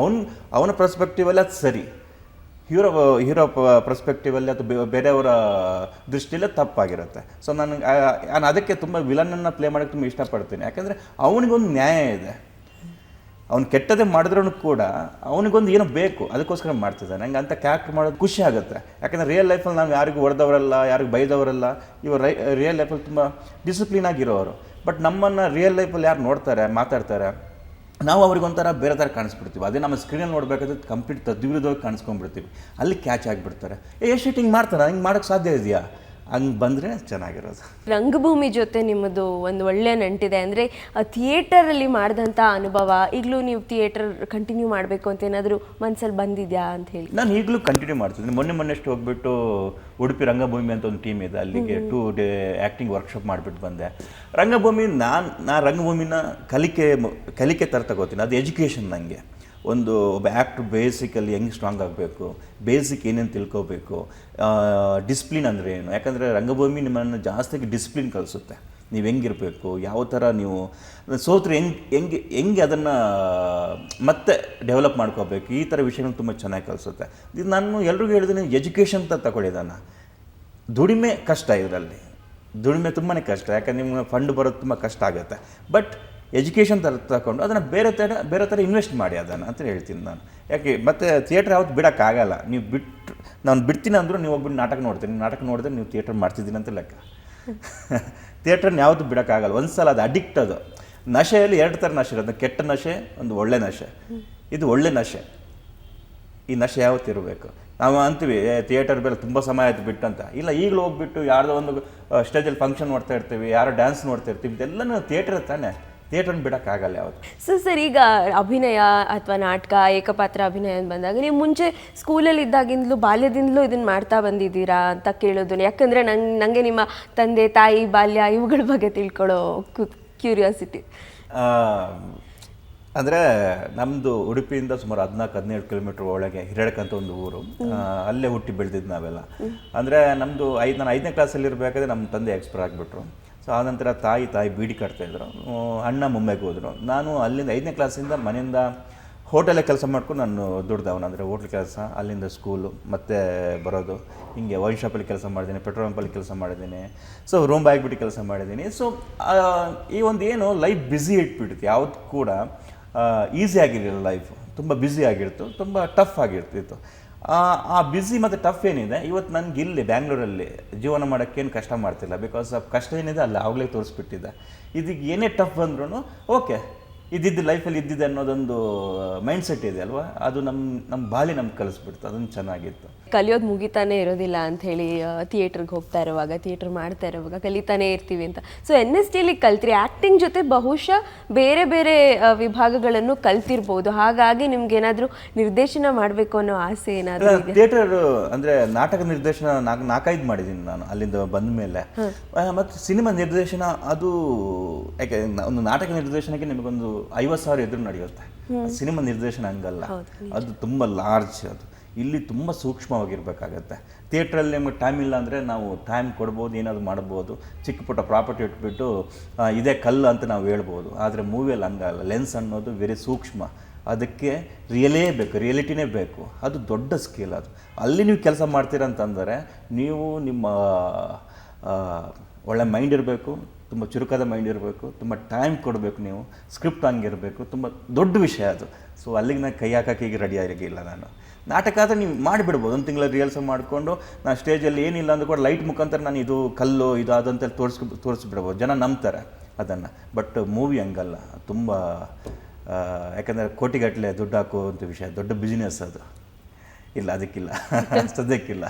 ಅವನ ಪರ್ಸ್ಪೆಕ್ಟಿವಲ್ಲಿ ಅದು ಸರಿ, ಹೀರೋ ಪರ್ಸ್ಪೆಕ್ಟಿವಲ್ಲಿ ಅಥವಾ ಬೇರೆಯವರ ದೃಷ್ಟಿಯಲ್ಲೇ ತಪ್ಪಾಗಿರುತ್ತೆ. ಸೊ ನಾನು ಅದಕ್ಕೆ ತುಂಬ ವಿಲನನ್ನು ಪ್ಲೇ ಮಾಡೋಕ್ಕೆ ತುಂಬ ಇಷ್ಟಪಡ್ತೀನಿ. ಯಾಕಂದರೆ ಅವನಿಗೊಂದು ನ್ಯಾಯ ಇದೆ. ಅವ್ನು ಕೆಟ್ಟದೇ ಮಾಡಿದ್ರೂ ಕೂಡ ಅವನಿಗೊಂದು ಏನೋ ಬೇಕು, ಅದಕ್ಕೋಸ್ಕರ ಮಾಡ್ತಿದ್ದಾನೆ. ನಂಗೆ ಅಂಥ ಕ್ಯಾರೆಕ್ಟರ್ ಮಾಡೋದು ಖುಷಿ ಆಗುತ್ತೆ. ಯಾಕಂದರೆ ರಿಯಲ್ ಲೈಫಲ್ಲಿ ನಾವು ಯಾರಿಗೂ ಹೊಡೆದವರಲ್ಲ, ಯಾರಿಗೂ ಬೈದವರಲ್ಲ. ಇವರು ರಿಯಲ್ ಲೈಫಲ್ಲಿ ತುಂಬ ಡಿಸಿಪ್ಲಿನ್ ಆಗಿರೋರು. ಬಟ್ ನಮ್ಮನ್ನು ರಿಯಲ್ ಲೈಫಲ್ಲಿ ಯಾರು ನೋಡ್ತಾರೆ, ಮಾತಾಡ್ತಾರೆ, ನಾವು ಅವ್ರಿಗೊಂಥರ ಬೇರೆ ಥರ ಕಾಣಿಸ್ಬಿಡ್ತೀವಿ. ಅದೇ ನಮ್ಮ ಸ್ಕ್ರೀನಲ್ಲಿ ನೋಡಬೇಕಾದ್ರೆ ಕಂಪ್ಲೀಟ್ ತದ್ವಿರುದ್ಧವಾಗಿ ಕಾಣಿಸ್ಕೊಂಡ್ಬಿಡ್ತೀವಿ. ಅಲ್ಲಿ ಕ್ಯಾಚ್ ಆಗಿಬಿಡ್ತಾರೆ. ಎಷ್ಟು ಹಿಂಗೆ ಮಾಡ್ತಾರೆ, ಹಿಂಗೆ ಮಾಡೋಕ್ಕೆ ಸಾಧ್ಯ ಇದೆಯಾ, ಹಂಗೆ ಬಂದರೆ ಚೆನ್ನಾಗಿರೋದು. ರಂಗಭೂಮಿ ಜೊತೆ ನಿಮ್ಮದು ಒಂದು ಒಳ್ಳೆಯ ನಂಟಿದೆ. ಅಂದರೆ ಥಿಯೇಟರಲ್ಲಿ ಮಾಡಿದಂಥ ಅನುಭವ ಈಗಲೂ ನೀವು ಥಿಯೇಟರ್ ಕಂಟಿನ್ಯೂ ಮಾಡಬೇಕು ಅಂತ ಏನಾದರೂ ಮನಸ್ಸಲ್ಲಿ ಬಂದಿದೆಯಾ ಅಂತ ಹೇಳಿ? ನಾನು ಈಗಲೂ ಕಂಟಿನ್ಯೂ ಮಾಡ್ತಿದ್ದೀನಿ. ಮೊನ್ನೆಷ್ಟು ಹೋಗ್ಬಿಟ್ಟು ಉಡುಪಿ ರಂಗಭೂಮಿ ಅಂತ ಒಂದು ಟೀಮ್ ಇದೆ, ಅಲ್ಲಿಗೆ 2 ಡೇ ಆ್ಯಕ್ಟಿಂಗ್ ವರ್ಕ್ಶಾಪ್ ಮಾಡಿಬಿಟ್ಟು ಬಂದೆ. ರಂಗಭೂಮಿ ನಾನು ರಂಗಭೂಮಿನ ಕಲಿಕೆ ಥರ ತಗೋತೀನಿ. ಅದು ಎಜುಕೇಷನ್. ನನಗೆ ಒಬ್ಬ ಆ್ಯಕ್ಟ್ರ್ ಬೇಸಿಕಲಿ ಹೆಂಗೆ ಸ್ಟ್ರಾಂಗ್ ಆಗಬೇಕು, ಬೇಸಿಕ್ ಏನೇನು ತಿಳ್ಕೋಬೇಕು, ಡಿಸಿಪ್ಲಿನ್ ಅಂದರೆ ಏನು. ಯಾಕಂದರೆ ರಂಗಭೂಮಿ ನಿಮ್ಮನ್ನು ಜಾಸ್ತಿ ಡಿಸಿಪ್ಲಿನ್ ಕಲಿಸುತ್ತೆ. ನೀವು ಹೆಂಗಿರಬೇಕು, ಯಾವ ಥರ ನೀವು ಸೋತ್ರೆ ಹೆಂಗೆ ಅದನ್ನು ಮತ್ತೆ ಡೆವಲಪ್ ಮಾಡ್ಕೋಬೇಕು, ಈ ಥರ ವಿಷಯಗಳು ತುಂಬ ಚೆನ್ನಾಗಿ ಕಲಿಸುತ್ತೆ. ಇದು ನಾನು ಎಲ್ರಿಗೂ ಹೇಳಿದ್ದೀನಿ, ಎಜುಕೇಷನ್ ಅಂತ ತಗೊಳ್ಳಿದ್ದಾನೆ. ದುಡಿಮೆ ಕಷ್ಟ, ಇದರಲ್ಲಿ ದುಡಿಮೆ ತುಂಬಾ ಕಷ್ಟ. ಯಾಕಂದ್ರೆ ನಿಮ್ಗೆ ಫಂಡ್ ಬರೋದು ತುಂಬ ಕಷ್ಟ ಆಗುತ್ತೆ. ಬಟ್ ಎಜುಕೇಷನ್ ಥರ ತಗೊಂಡು ಅದನ್ನು ಬೇರೆ ಥರ ಇನ್ವೆಸ್ಟ್ ಮಾಡಿ ಅದನ್ನು ಅಂತ ಹೇಳ್ತೀನಿ ನಾನು. ಯಾಕೆ ಮತ್ತು ಥಿಯೇಟ್ರ್ ಯಾವತ್ತು ಬಿಡೋಕ್ಕಾಗಲ್ಲ. ನೀವು ನಾನು ಬಿಡ್ತೀನಿ ಅಂದರೂ ನೀವು ಹೋಗ್ಬಿಟ್ಟು ನಾಟಕ ನೋಡಿದ್ರೆ ನೀವು ಥಿಯೇಟ್ರ್ ಮಾಡ್ತಿದ್ದೀನಿ ಅಂತ ಲೆಕ್ಕ. ಥಿಯೇಟ್ರನ್ನ ಯಾವತ್ತೂ ಬಿಡೋಕ್ಕಾಗಲ್ಲ. ಒಂದು ಸಲ ಅದು ಅಡಿಕ್ಟ್. ಅದು ನಶೆಯಲ್ಲಿ 2 ಥರ ನಶೆ ಇರೋದು, ಕೆಟ್ಟ ನಶೆ, ಒಂದು ಒಳ್ಳೆ ನಶೆ. ಇದು ಒಳ್ಳೆ ನಶೆ. ಈ ನಶೆ ಯಾವತ್ತು ಇರಬೇಕು. ನಾವು ಅಂತೀವಿ ಥಿಯೇಟರ್ ಬೇರೆ ತುಂಬ ಸಮಯ ಆಯ್ತು ಬಿಟ್ಟು ಅಂತ. ಇಲ್ಲ, ಈಗಲೂ ಹೋಗ್ಬಿಟ್ಟು ಯಾರ್ದೋ ಒಂದು ಸ್ಟೇಜಲ್ಲಿ ಫಂಕ್ಷನ್ ನೋಡ್ತಾ ಇರ್ತೀವಿ, ಯಾರೋ ಡ್ಯಾನ್ಸ್ ನೋಡ್ತಾ ಇರ್ತೀವಿ, ಇದೆಲ್ಲನೂ ಥಿಯೇಟರ್ ತಾನೆ. ಥಿಯೇಟ್ರನ್ನ ಬಿಡೋಕ್ಕಾಗಲ್ಲ ಯಾವತ್ತು. ಸರ್ ಈಗ ಅಭಿನಯ ಅಥವಾ ನಾಟಕ, ಏಕಪಾತ್ರ ಅಭಿನಯ ಅಂತ ಬಂದಾಗ ನೀವು ಮುಂಚೆ ಸ್ಕೂಲಲ್ಲಿ ಇದ್ದಾಗಿಂದಲೂ ಬಾಲ್ಯದಿಂದಲೂ ಇದನ್ನು ಮಾಡ್ತಾ ಬಂದಿದ್ದೀರಾ ಅಂತ ಕೇಳೋದು. ಯಾಕಂದರೆ ನನಗೆ ನಿಮ್ಮ ತಂದೆ ತಾಯಿ ಬಾಲ್ಯ ಇವುಗಳ ಬಗ್ಗೆ ತಿಳ್ಕೊಳ್ಳೋ ಕ್ಯೂರಿಯಾಸಿಟಿ. ಅಂದರೆ ನಮ್ಮದು ಉಡುಪಿಯಿಂದ ಸುಮಾರು 14-17 ಕಿಲೋಮೀಟ್ರ್ ಒಳಗೆ ಹಿರೇಳಕ ಅಂತ ಒಂದು ಊರು. ಅಲ್ಲೇ ಹುಟ್ಟಿ ಬೆಳೆದಿದ್ದು ನಾವೆಲ್ಲ. ಅಂದರೆ ನಮ್ಮದು ನಾನು 5ನೇ ಕ್ಲಾಸಲ್ಲಿ ಇರಬೇಕಾದ್ರೆ ನಮ್ಮ ತಂದೆ ಎಕ್ಸ್ಪೈರ್ ಆಗಿಬಿಟ್ರು. ಸೊ ಆನಂತರ ತಾಯಿ ಬೀಡಿ ಕಟ್ತಾಯಿದ್ರು. ಅಣ್ಣ ಮುಂಬೈಗೆ ಹೋದರು. ನಾನು ಅಲ್ಲಿಂದ 5ನೇ ಕ್ಲಾಸಿಂದ ಮನೆಯಿಂದ ಹೋಟೆಲೇ ಕೆಲಸ ಮಾಡ್ಕೊಂಡು ನಾನು ದುಡ್ದವನು. ಅಂದರೆ ಹೋಟ್ಲ್ ಕೆಲಸ, ಅಲ್ಲಿಂದ ಸ್ಕೂಲು, ಮತ್ತೆ ಬರೋದು, ಹಿಂಗೆ ವೈನ್ ಶಾಪಲ್ಲಿ ಕೆಲಸ ಮಾಡಿದ್ದೀನಿ, ಪೆಟ್ರೋಲ್ ಪಂಪಲ್ಲಿ ಕೆಲಸ ಮಾಡಿದ್ದೀನಿ. ಸೊ ರೂಮ್ ಬಾಯ್ಬಿಟ್ಟು ಕೆಲಸ ಮಾಡಿದ್ದೀನಿ. ಸೊ ಈ ಒಂದು ಏನು ಲೈಫ್ ಬ್ಯುಸಿ ಇಟ್ಬಿಟ್ಟಿತ್ತು. ಯಾವುದು ಕೂಡ ಈಸಿ ಆಗಿರಲಿಲ್ಲ. ಲೈಫು ತುಂಬ ಬ್ಯುಸಿ ಆಗಿರ್ತು, ತುಂಬ ಟಫ್ ಆಗಿರ್ತಿತ್ತು. ಆ ಬ್ಯುಸಿ ಮತ್ತು ಟಫ್ ಏನಿದೆ ಇವತ್ತು ನನಗೆ ಇಲ್ಲಿ ಬ್ಯಾಂಗ್ಳೂರಲ್ಲಿ ಜೀವನ ಮಾಡೋಕ್ಕೇನು ಕಷ್ಟ ಮಾಡ್ತಿಲ್ಲ. ಬಿಕಾಸ್ ಆ ಕಷ್ಟ ಏನಿದೆ ಅಲ್ಲ ಆವಾಗಲೇ ತೋರಿಸ್ಬಿಟ್ಟಿದೆ. ಇದಕ್ಕೆ ಏನೇ ಟಫ್ ಬಂದ್ರೂ ಓಕೆ, ಇದ್ದಿದ್ದು ಲೈಫಲ್ಲಿ ಇದ್ದಿದೆ ಅನ್ನೋದೊಂದು ಮೈಂಡ್ಸೆಟ್ ಇದೆ ಅಲ್ವಾ, ಅದು ನಮ್ಮ ಬಾಲ್ಯ ನಮ್ಗೆ ಕಲಿಸ್ಬಿಡ್ತು. ಅದನ್ನು ಚೆನ್ನಾಗಿತ್ತು. ಕಲಿಯೋದು ಮುಗಿತಾನೆ ಇರೋದಿಲ್ಲ ಅಂತ ಹೇಳಿ ಥಿಯೇಟ್ರಿಗೆ ಹೋಗ್ತಾ ಇರುವಾಗ, ಥಿಯೇಟ್ರ್ ಮಾಡ್ತಾ ಇರುವಾಗ ಕಲಿತಾನೇ ಇರ್ತೀವಿ ಅಂತ. ಸೊ NSTಲಿ ಕಲ್ತ್ರಿ. ಆ್ಯಕ್ಟಿಂಗ್ ಜೊತೆ ಬಹುಶಃ ಬೇರೆ ಬೇರೆ ವಿಭಾಗಗಳನ್ನು ಕಲ್ತಿರ್ಬೋದು. ಹಾಗಾಗಿ ನಿಮ್ಗೆ ಏನಾದರೂ ನಿರ್ದೇಶನ ಮಾಡಬೇಕು ಅನ್ನೋ ಆಸೆ ಏನಾದರೂ? ಥಿಯೇಟರ್ ಅಂದರೆ ನಾಟಕ ನಿರ್ದೇಶನ 4-5 ಮಾಡಿದ್ದೀನಿ ನಾನು ಅಲ್ಲಿಂದ ಬಂದ ಮೇಲೆ. ಮತ್ತು ಸಿನಿಮಾ ನಿರ್ದೇಶನ ಅದು ಯಾಕೆ ಒಂದು ನಾಟಕ ನಿರ್ದೇಶನಕ್ಕೆ ನಿಮಗೊಂದು 50,000 ಎದುರು ನಡೆಯುತ್ತೆ. ಸಿನಿಮಾ ನಿರ್ದೇಶನ ಹಂಗಲ್ಲ, ಅದು ತುಂಬ ಲಾರ್ಜ್. ಅದು ಇಲ್ಲಿ ತುಂಬ ಸೂಕ್ಷ್ಮವಾಗಿರ್ಬೇಕಾಗತ್ತೆ. ಥಿಯೇಟ್ರಲ್ಲಿ ನಿಮಗೆ ಟೈಮ್ ಇಲ್ಲ ಅಂದರೆ ನಾವು ಟೈಮ್ ಕೊಡ್ಬೋದು, ಏನಾದರೂ ಮಾಡ್ಬೋದು, ಚಿಕ್ಕ ಪುಟ್ಟ ಪ್ರಾಪರ್ಟಿ ಇಟ್ಬಿಟ್ಟು ಇದೇ ಕಲ್ಲು ಅಂತ ನಾವು ಹೇಳ್ಬೋದು. ಆದರೆ ಮೂವಿಯಲ್ಲಿ ಹಂಗಲ್ಲ. ಲೆನ್ಸ್ ಅನ್ನೋದು ವೆರಿ ಸೂಕ್ಷ್ಮ. ಅದಕ್ಕೆ ರಿಯಾಲಿಟಿನೇ ಬೇಕು. ಅದು ದೊಡ್ಡ ಸ್ಕೇಲ್. ಅದು ಅಲ್ಲಿ ನೀವು ಕೆಲಸ ಮಾಡ್ತೀರಂತಂದರೆ ನೀವು ನಿಮ್ಮ ಒಳ್ಳೆ ಮೈಂಡ್ ಇರಬೇಕು, ತುಂಬ ಚುರುಕಾದ ಮೈಂಡ್ ಇರಬೇಕು, ತುಂಬ ಟೈಮ್ ಕೊಡಬೇಕು, ನೀವು ಸ್ಕ್ರಿಪ್ಟ್ ಹಂಗಿರಬೇಕು. ತುಂಬ ದೊಡ್ಡ ವಿಷಯ ಅದು. ಸೊ ಅಲ್ಲಿಗೆ ನಾನು ಕೈ ಹಾಕೋಕ್ಕೆ ಈಗ ರೆಡಿ ಆಗಿರಲಿಲ್ಲ. ನಾನು ನಾಟಕ ಆದರೆ ನೀವು ಮಾಡಿಬಿಡ್ಬೋದು. 1 ತಿಂಗಳ ರಿಹರ್ಸಲ್ ಮಾಡಿಕೊಂಡು ನಾನು ಸ್ಟೇಜಲ್ಲಿ ಏನಿಲ್ಲ ಅಂದ್ರೂ ಕೂಡ ಲೈಟ್ ಮುಖಾಂತರ ನಾನು ಇದು ಕಲ್ಲು ಇದು ಅದಂತ ತೋರಿಸ್ಬಿಡ್ಬೋದು. ಜನ ನಂಬ್ತಾರೆ ಅದನ್ನು. ಬಟ್ ಮೂವಿ ಹಂಗಲ್ಲ. ತುಂಬ ಯಾಕಂದರೆ ಕೋಟಿಗಟ್ಟಲೆ ದುಡ್ಡು ಹಾಕುವಂಥ ವಿಷಯ, ದೊಡ್ಡ ಬಿಸ್ನೆಸ್ ಅದು. ಇಲ್ಲ, ಅದಕ್ಕಿಲ್ಲ, ಸದ್ಯಕ್ಕಿಲ್ಲ.